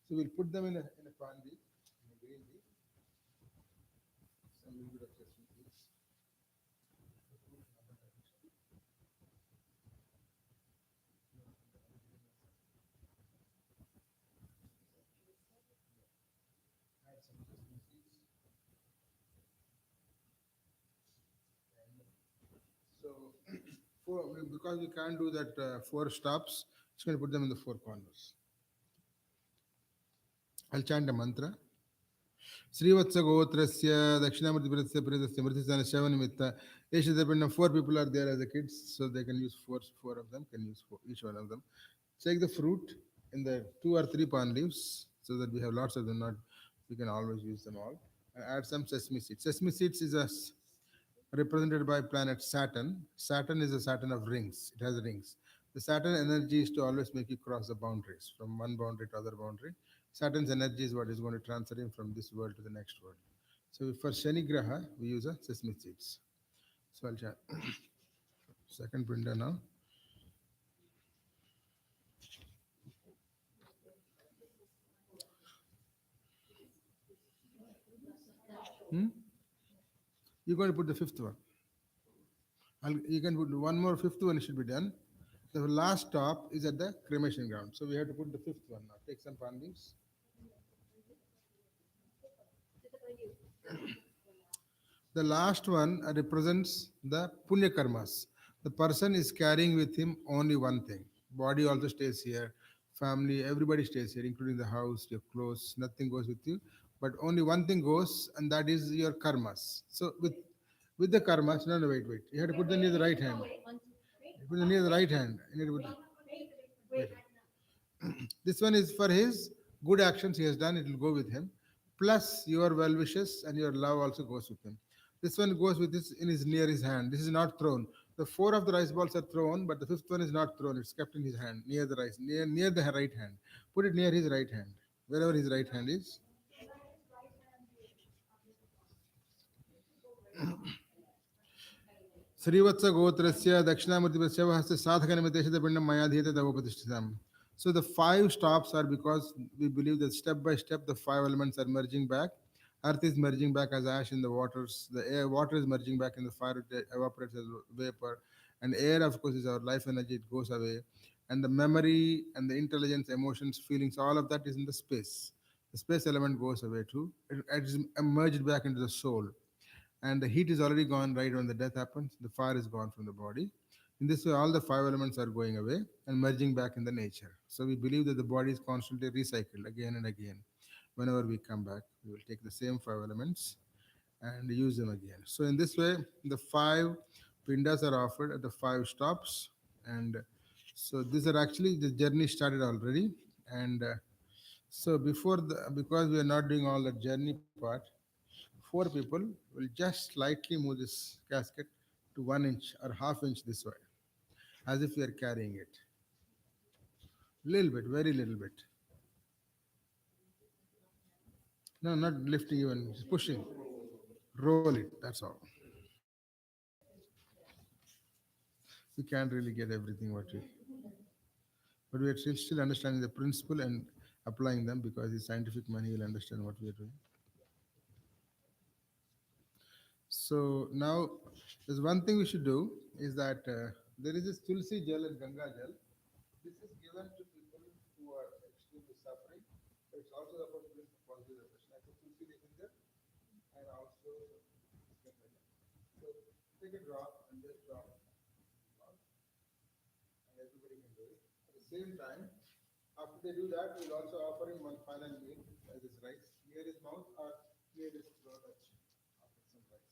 So we'll put them in a pan leaf, in a green leaf, some little bit of sesame seeds. Add some sesame seeds. So because we can't do that 4 stops, it's going to put them in the 4 corners. I'll chant a mantra. Srivatsagotrasya Dakshinamurti Pritasya Mritisana Shavanimitta. Eshadapinam, 4 people are there as the kids, so they can use four of them, can use each one of them. Take the fruit in the 2 or 3 palm leaves so that we have lots of them, not we can always use them all. And add some sesame seeds. Sesame seeds is represented by planet Saturn. Saturn is a Saturn of rings. It has rings. The Saturn energy is to always make you cross the boundaries from one boundary to other boundary. Saturn's energy is what is going to transfer him from this world to the next world. So for Shani Graha, we use a sesame seeds. So I'll chant. Second printer now. Hmm? You're going to put the fifth one. You can put one more fifth one, it should be done. The last stop is at the cremation ground. So we have to put the fifth one now. Take some palm leaves. The last one represents the punya karmas. The person is carrying with him only one thing. Body also stays here. Family, everybody stays here, including the house, your clothes. Nothing goes with you, but only one thing goes, and that is your karmas. So with the karmas, no, wait. You have to put them near the right hand. Put them near the right hand. You need to put, wait. This one is for his good actions he has done, it will go with him. Plus your well wishes and your love also goes with him. This one goes with this in his near his hand. This is not thrown. The 4 of the rice balls are thrown, but the fifth one is not thrown. It's kept in his hand, near the rice, near the right hand. Put it near his right hand, wherever his right hand is. Srivatsa Gotrasya Dakshinamurti Prasyavahasya Sadhakanamitasya Pindam Mayadhita Davopatishitam. So the 5 stops are because we believe that step by step the 5 elements are merging back. Earth is merging back as ash in the waters. The air, water is merging back in the fire. It evaporates as vapor. And air, of course, is our life energy. It goes away. And the memory and the intelligence, emotions, feelings, all of that is in the space. The space element goes away too. It is merged back into the soul, and the heat is already gone right when the death happens. The fire is gone from the body. In this way, all the 5 elements are going away and merging back in the nature. So we believe that the body is constantly recycled again and again. Whenever we come back, we will take the same 5 elements and use them again. So in this way, the 5 pindas are offered at the 5 stops, and so these are actually the journey started already. And so because we are not doing all the journey part, 4 people will just slightly move this casket to 1 inch or ½ inch this way, as if we are carrying it. Little bit, very little bit. No, not lifting even, just pushing. Roll it, that's all. We can't really get everything what we, but we are still understanding the principle and applying them because the scientific money will understand what we are doing. So now, there's one thing we should do is that there is this Tulsi gel and Ganga gel. This is given to people who are extremely suffering. But it's also supposed to be for positive vibration. I put Tulsi leaf in there and also Ganga gel. So take a drop and just drop, and everybody can do it. At the same time, after they do that, we'll also offer him one final meal as his rice near his mouth or near his throat or chin. Offer some rice.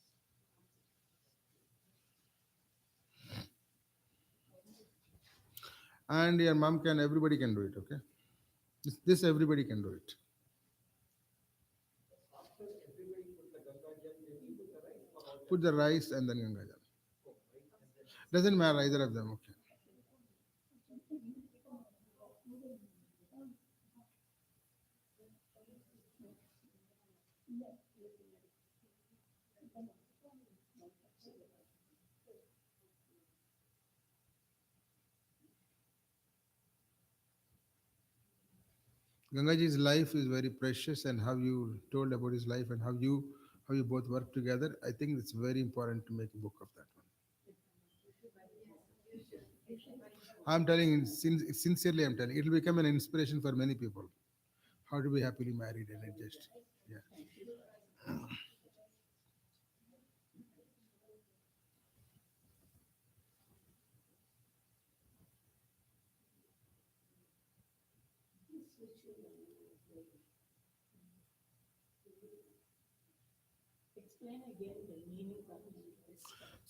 And your mom can, everybody can do it, okay? This everybody can do it. Put the rice and then Ganga Jal. Doesn't matter either of them, okay. Gangaji's life is very precious, and how you told about his life and how you both work together. I think it's very important to make a book of that one. I'm telling you, sincerely, I'm telling you, it will become an inspiration for many people. How to be happily married and adjust. Yeah. Explain again the meaning of this.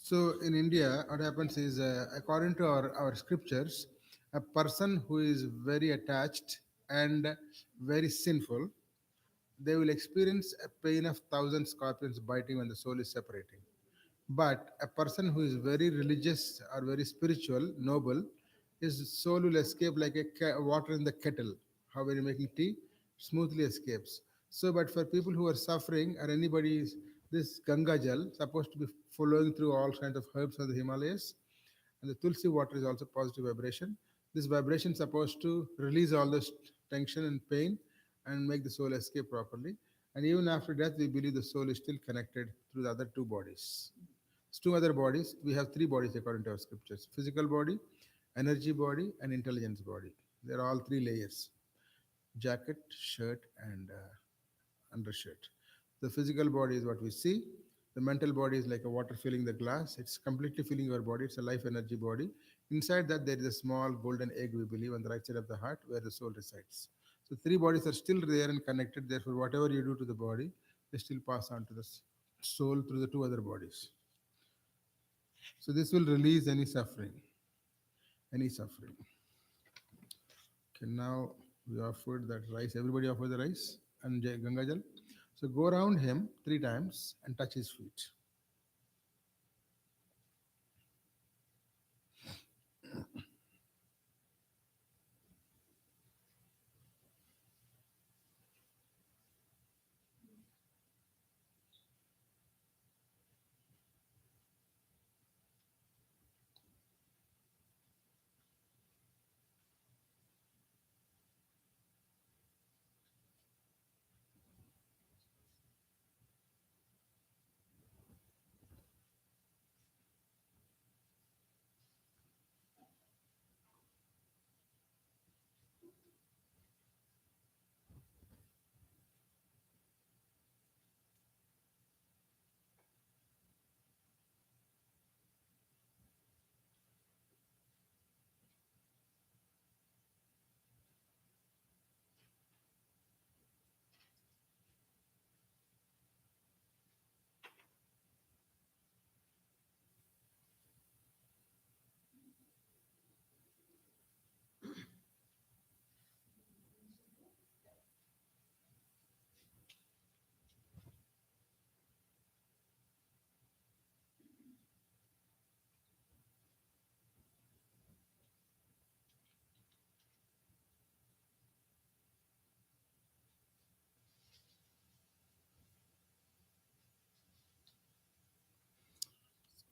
So in India, what happens is, according to our scriptures, a person who is very attached and very sinful, they will experience a pain of thousand scorpions biting when the soul is separating. But a person who is very religious or very spiritual, noble, his soul will escape like a water in the kettle. How when you're making tea, smoothly escapes. So, but for people who are suffering or anybody, this Ganga Jal supposed to be flowing through all kinds of herbs of the Himalayas, and the Tulsi water is also positive vibration. This vibration is supposed to release all this tension and pain and make the soul escape properly. And even after death, we believe the soul is still connected through the other two bodies. Two other bodies. We have three bodies according to our scriptures: physical body, energy body, and intelligence body. They are all three layers: jacket, shirt, and undershirt. The physical body is what we see. The mental body is like a water filling the glass. It's completely filling your body. It's a life energy body. Inside that, there is a small golden egg, we believe, on the right side of the heart where the soul resides. So, three bodies are still there and connected. Therefore, whatever you do to the body, they still pass on to the soul through the two other bodies. So, this will release any suffering. Any suffering. Okay, now we offered that rice. Everybody offered the rice and Ganga Jal. So go around him three times and touch his feet.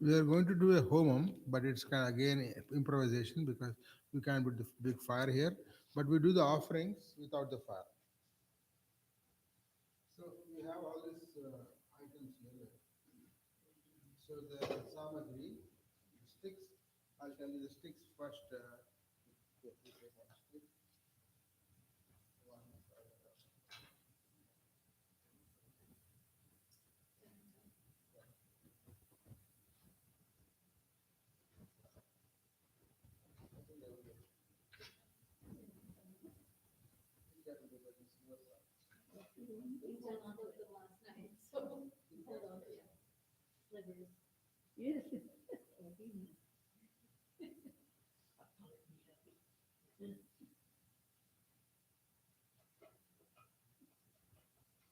We are going to do a homam, but it's kind of again improvisation because we can't put the big fire here. But we do the offerings without the fire. So we have all these items here. So the samagri, sticks. I'll tell you the sticks first. Yeah, you take one stick. One, Yes.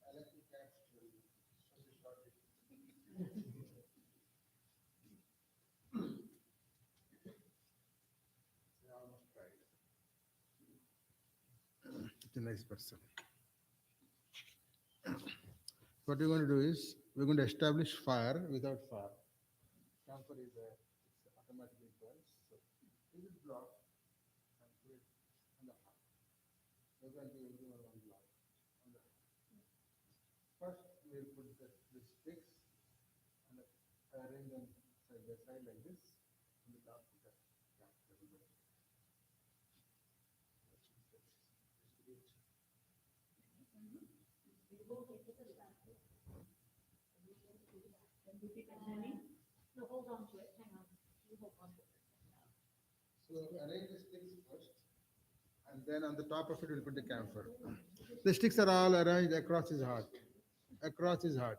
I like to catch short. They almost tried. It's a nice person. What we're going to do is we're going to establish fire without fire. Camphor is it's automatically burns. So this is block and put it on the heart. We're going to do everyone one block on the heart. First, we'll put the sticks and arrange them side by side like this. On the top, put the camphor. Everybody. No, hold on to it. Hang on. You hold on to it. So arrange the sticks first, and then on the top of it we'll put the camphor. The sticks are all arranged across his heart. Across his heart.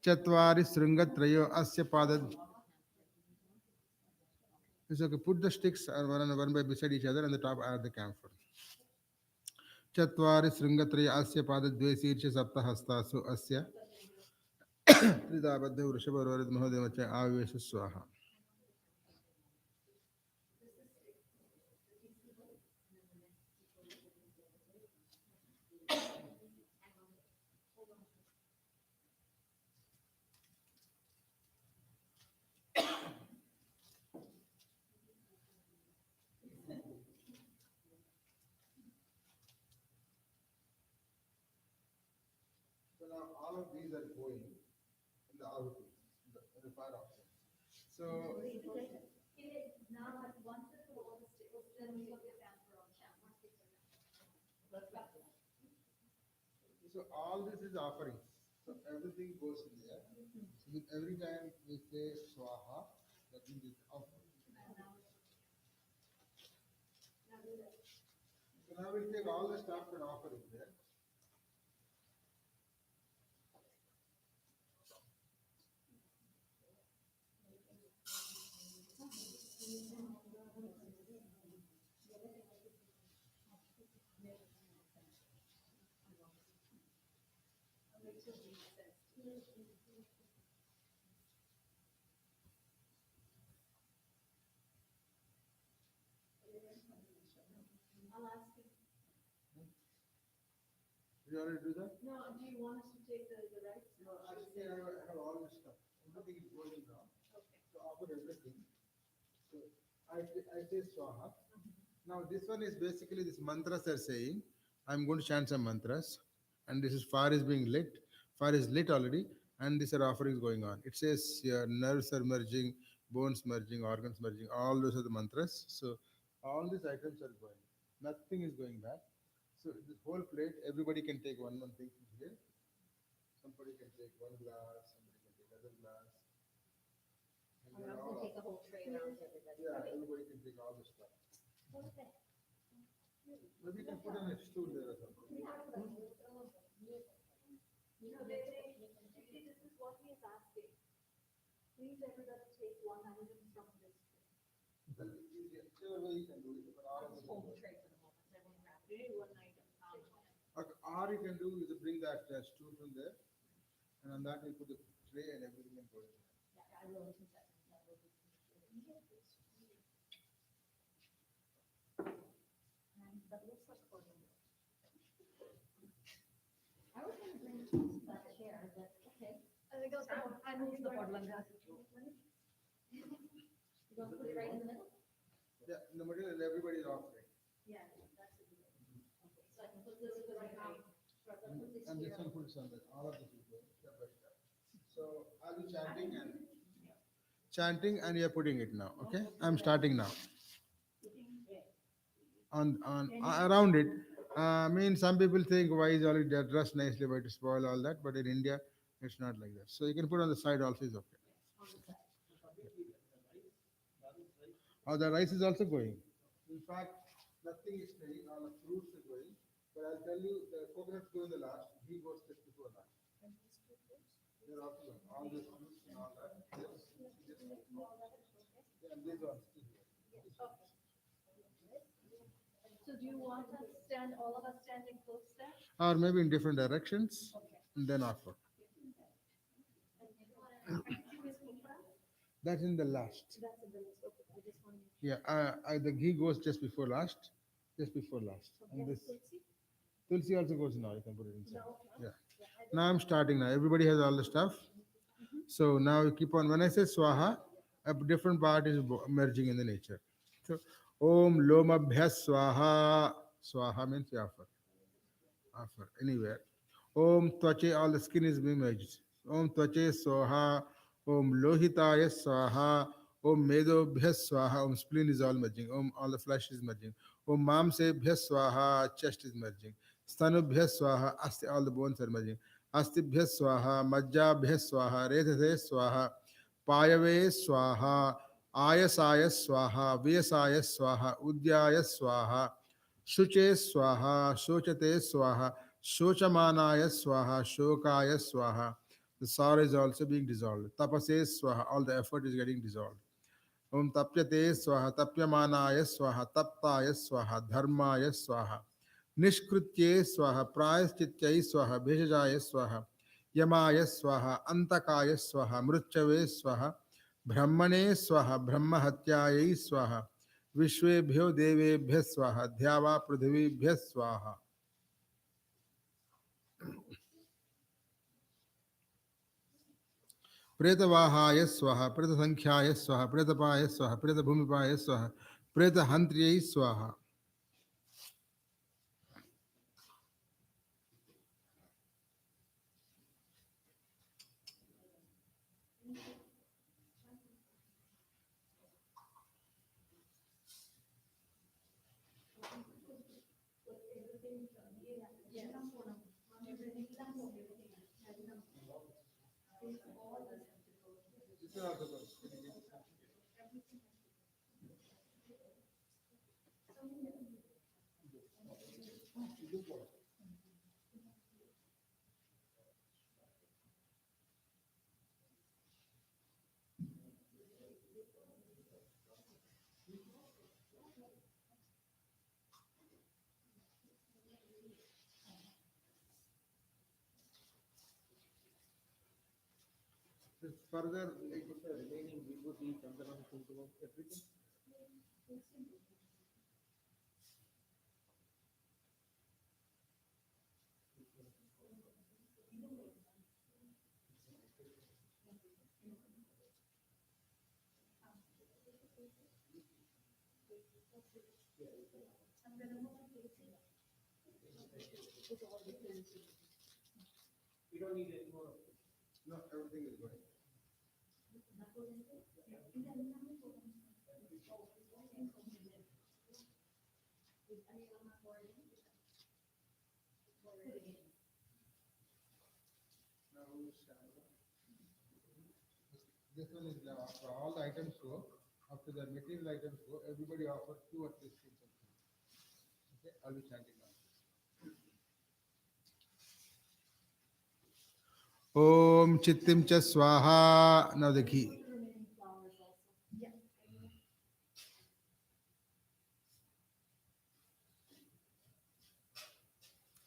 Chatvari Sringatrayo Asya Padad. It's okay. Put the sticks one by beside each other, and the top add the camphor. Chatvari Sringatrayo Asya Padad Dvesircha Sapta Hastasu Asya Tridabadha Vrishabharorid Mahademacha Avesha Swaha. So now all of these are going in the ahuti, in the fire offering. So so all this is offerings. So everything goes in there. So with every time we say swaha, that means it's offering. So now we'll take all the stuff and offer it there. You already do that? No, do you want us to take the rights? No, actually I have all this stuff. Everything is going now. Okay. So offer everything. So I say swaha. Now this one is basically this mantras are saying. I'm going to chant some mantras, and this is fire is being lit. Fire is lit already, and these are offerings going on. It says nerves are merging, bones merging, organs merging. All those are the mantras. So all these items are going. Nothing is going back. So this whole plate, everybody can take one thing from here. Somebody can take one glass. Somebody can take other glass. And I'm they're not all going to take the whole tray around to everybody. yeah, everybody can take all the stuff. Okay. Maybe you can put on a stool there or something. You know, this is what he is asking. Please everybody take one item from this tray. Well, whichever way you can do it, but all of them. Hold the tray for the moment. Everyone grab it. One item. Okay, or you can do is bring that stool from there, and on that you put the tray and everything and go in there. Yeah, I will do that. And that looks like for me. I was going to bring that chair, but okay. I moved the bottle. Yeah, in the middle, and everybody is offering. And this one puts on that. All of this is going step by step. So I'll be chanting, and you're putting it now. Okay, I'm starting now. On around it. I mean, some people think why is already dressed nicely, but to spoil all that. But in India, it's not like that. So you can put on the side also is okay. Oh, the rice is also going. In fact, nothing is staying. All the fruits are going. But I'll tell you, the coconuts go in the last. Ghee goes just before last. They're also going. All these fruits and all that. Yes. Yeah, and these ones. So do you want us stand, all of us standing close there? Or maybe in different directions, and then offer. That's in the last. Yeah, the ghee goes just before last, just before last. And this tulsi also goes now. You can put it inside. Yeah. Now I'm starting now. Everybody has all the stuff. So now you keep on. When I say swaha, a different part is merging in the nature. So Om Lomabhya Swaha. Swaha means you offer anywhere. Om Twache, all the skin is being merged. Om Twache Swaha. Om Lohitaya Swaha. Om Medobhya Swaha. Om spleen is all merging. Om all the flesh is merging. Om Mamsebhya Swaha. Chest is merging. Stanubhya Swaha. Asti, all the bones are merging. Astibhya Swaha. Majjabhya Swaha. Rethathe Swaha. Payave Swaha. Ayasaya Swaha. Vyasaya Swaha. Udyaya Swaha. शुचे स्वाहा शोचते स्वाहा शोचमानाय स्वाहा shokaya swaha. The sorrow is also being dissolved. Tapase swaha, all the effort is getting dissolved. Om tapyate swaha tapyamanaya swaha taptaya swaha dharmaya swaha nishkritye swaha prayaschityai swaha bhejajaya swaha yamaya swaha antakaya swaha mruchave swaha brahmane swaha brahmahatyayai swaha विश्वेभ्यो देवेभ्य स्वाहा ध्यावा पृथ्वीभ्य स्वाहा प्रेतवाहाय स्वाहा प्रेतसंख्याय स्वाहा प्रेतपाय स्वाहा प्रेतभूमिपाय स्वाहा प्रेतहंत्र्यै स्वाहा Further, like the remaining vibhuti, chandanam, kumkumam, everything. You don't need any more. No, everything is going. This one is after all the items go, after the material items go, everybody offers 2 or 3 streams of food. Okay, I'll be chanting now. Om Chittim Cha Swaha. Now the ghee.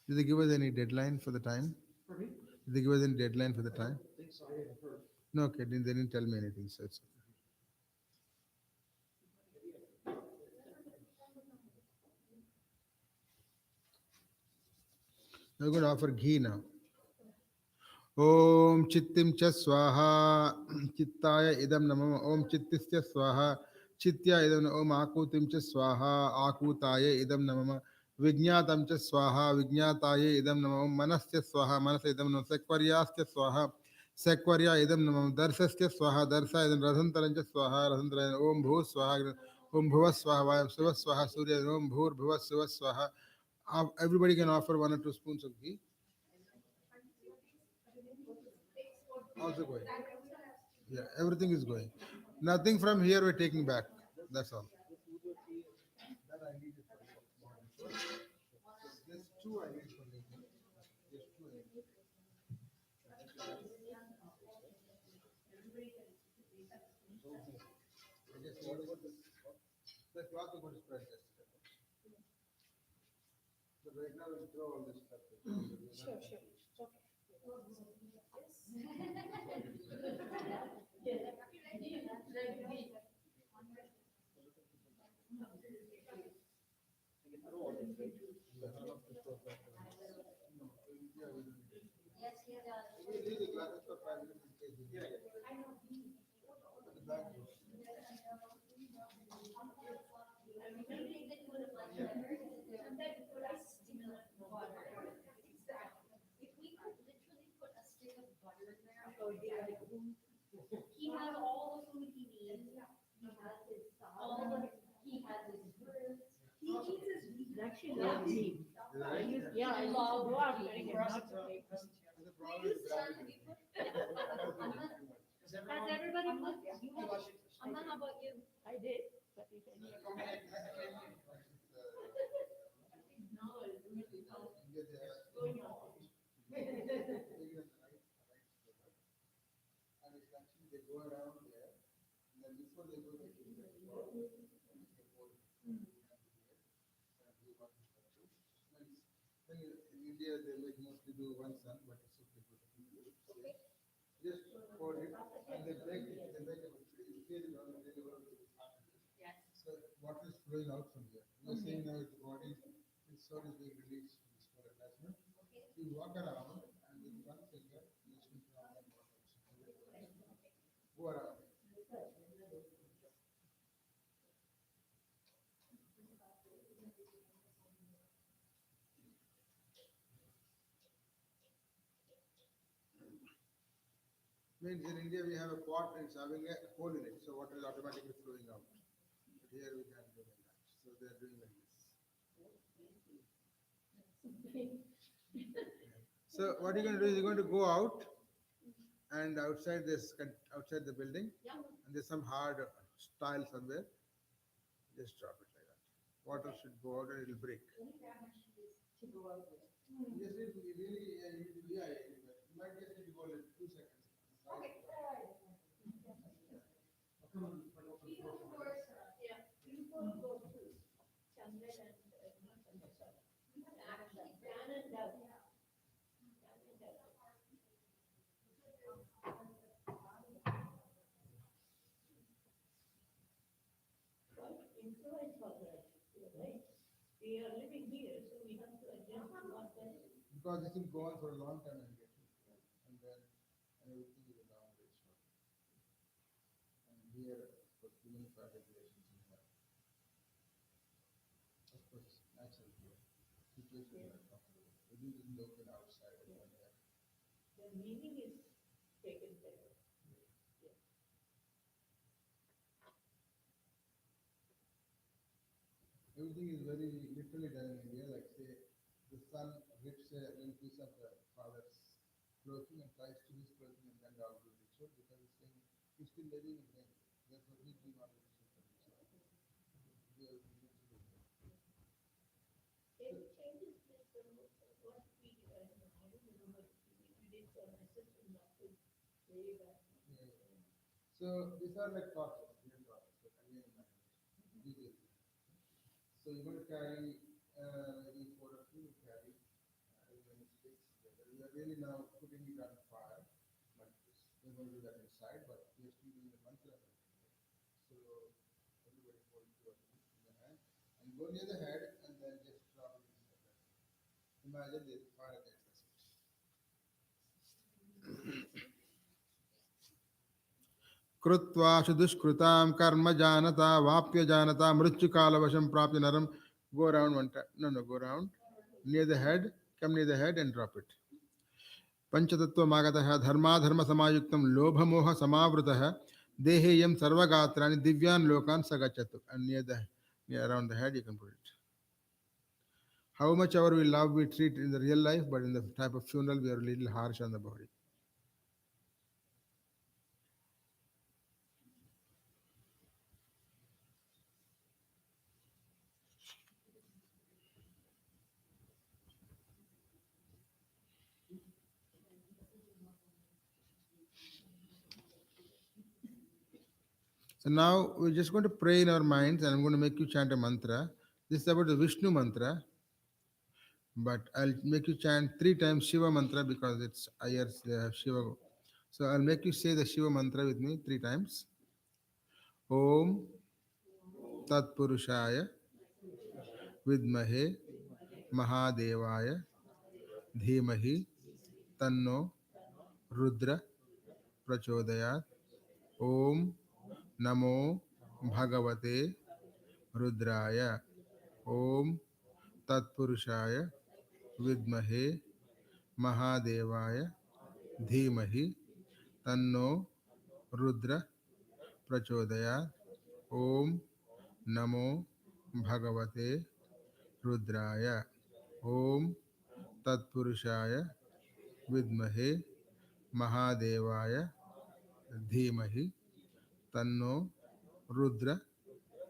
Did they give us any deadline for the time? Did they give us any deadline for the time? No, okay, they didn't tell me anything, so it's okay. We're going to offer ghee now. Om Chittim Cha Swaha Chittaya Idam Namam Om Chittisya Swaha Chitya Idam Om Akutim Cha Swaha Akutaya Idam Namam Vijñatam Cha Swaha Vijñataya Idam Namam Manasya Swaha Manasya Idam Namam Sekvaryasya Swaha Sekvarya Idam Namam Darsasya Swaha Darsa Idam Rasantaran Cha Swaha Rasantaran Om Bhu Swaha Om Bhuva Swaha Vayam Suva Swaha Surya Om Bhur Bhuva Suva Swaha. Everybody can offer 1 or 2 spoons of ghee. Also going. Yeah, everything is going. Nothing from here we're taking back. That's all. That I need it for you. There's 2 I need for you. There's 2 I need. The cloth is going to spread this. So right now we'll throw all this stuff. Sure. He has all the food he needs. He has his salt. He has his fruits. He eats his meat. Actually, loves meat. Yeah, I love meat. Has everybody put? Amma, how about you? I did. But if any no, it's really going on. And it's actually they go around there, and then before they go, they do that. In India, they like mostly do one sun, but it's okay. Just pour it, and they break it. They make it. You feel it on the river. Yes. So water is flowing out from here. You're saying now the body, its soul is being released from this water attachment. You walk around, and with one finger, you swim around that water. Go around. Means in India we have a pot and it's having a hole in it, so water is automatically flowing out. But here we can't do like that. So they are doing like this. So what you're going to do is you're going to go out and outside outside the building, and there's some hard tile somewhere. Just drop it like that. Water should go out and it'll break. Yes, it really, yeah, you might just need to go like 2 seconds. Okay. We are living here, so we have to adjust to what that is. Because this will go on for a long time and get and then everything is a long way short. And here, for human regulations, we have, of course, natural here. Situation is uncomfortable. It is in the open outside. The meaning is taken care of. Everything is very literally done in India. Like say, the son rips a little piece of the father's clothing and tries to his clothing and then dog will ritual because he's saying he's still living in him. Therefore, he's doing all the ritual for himself. It changes based on what we do. I don't remember we did for my sister not to way back. So these are like torches, real torches, but again, details. So you're going to carry maybe 4 of you carry many sticks together. We are really now putting it on fire. We're going to do that inside, but we are still doing the mantra. So everybody hold 2 of them in the hand and go near the head and then just drop it inside. Imagine there's fire against us. Krutva dushkrutam karma janata vapya janata mrityukalavasham prapya naram. Go around one time. No, no, go around. Near the head. Come near the head and drop it. पंचतत्व मागतः धर्माधर्म समायुक्तं लोभमोह समावृतः देहेयं सर्वगात्राणि दिव्यान् लोकान् सगच्छतु. And near the around the head you can put it. How much ever we love we treat in the real life, but in the type of funeral we are a little harsh on the body. So now we're just going to pray in our minds, and I'm going to make you chant a mantra. This is about the Vishnu mantra, but I'll make you chant 3 times Shiva mantra because it's ayers, they have Shiva. So I'll make you say the Shiva mantra with me 3 times. Om Tat Purushaya Vidmahe Mahadevaya Dhimahi Tanno Rudra Prachodayat. Om Namo Bhagavate Rudraya. Om Tat Purushaya Vidmahe Mahadevaya Dhimahi Tanno Rudra Prachodayat. Om Namo Bhagavate Rudraya. Om Tatpurushaya Vidmahe Mahadevaya Dhimahi Tanno Rudra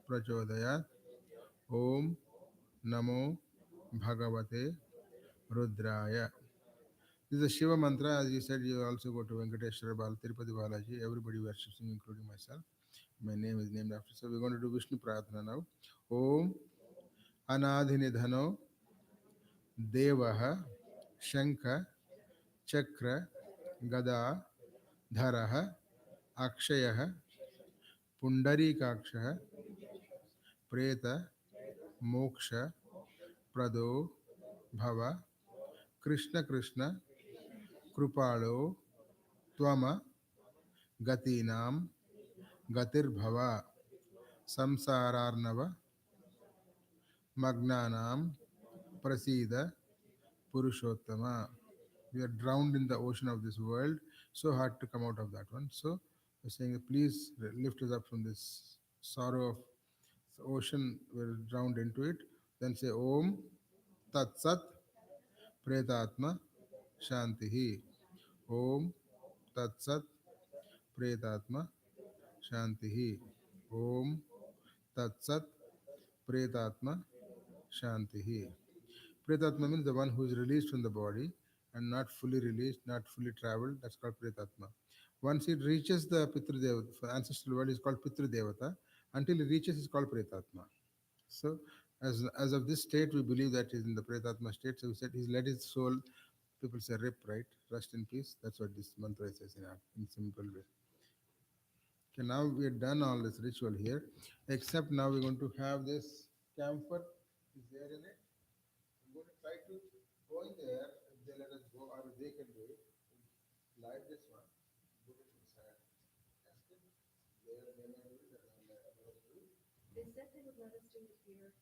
Prachodayat. Om Namo Bhagavate Rudraya. This is a Shiva mantra. As you said, you also go to Venkateshwara Bal, Tirupati Balaji. Everybody worships him, including myself. My name is named after. So we're going to do Vishnu Prarthana now. Om Anadhinidhano Devaha Shankha Chakra Gada Dharaha Akshayaha Pundarikakshaha Preta Moksha Prado Bhava Krishna Krishna Krupalo Twama Gatinam Gatir Bhava Samsararnava Magnanam Prasida Purushottama. We are drowned in the ocean of this world. So hard to come out of that one. So we're saying, please lift us up from this sorrow of the ocean. We're drowned into it. Then say Om Tat Sat Pretatma Shantihi. Om Tat Sat Pretatma Shantihi. Om Tat Sat Pretatma Shantihi. Pretatma means the one who is released from the body and not fully released, not fully traveled. That's called Pretatma. Once it reaches the Pitru Devata, ancestral world is called Pitru Devata. Until it reaches, it's called Pretatma. So, as of this state, we believe that he's in the Pretatma state. So we said he's let his soul, people say rip, right? Rest in peace. That's what this mantra says in simple way. Okay, now we are done all this ritual here, except now we're going to have this camphor. Is there in it? I'm going to try to go in there. If they let us go, or they can do it. Light this one. Put it inside. That's it. They may do it, and let us do it. They said they would let us do it here,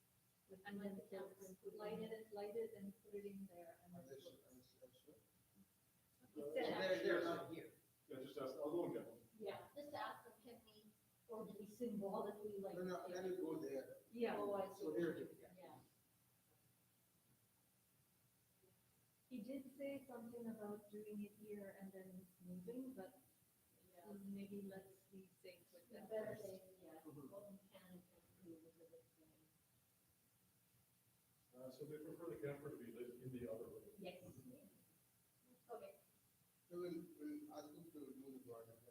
and then light it and put it in there. And Are they sure? He said They're not here. Yeah, just ask them, can we, or do we symbolically like? No, no, then you go there. Yeah. Oh, I So see. here it is. Yeah. He did say something about doing it here and then moving, but maybe let's be safe with that. Better first. say, yeah, what we can and do with it. So they prefer the camper to be lit in the other room. Yes. Okay. So we'll ask him to do the garden.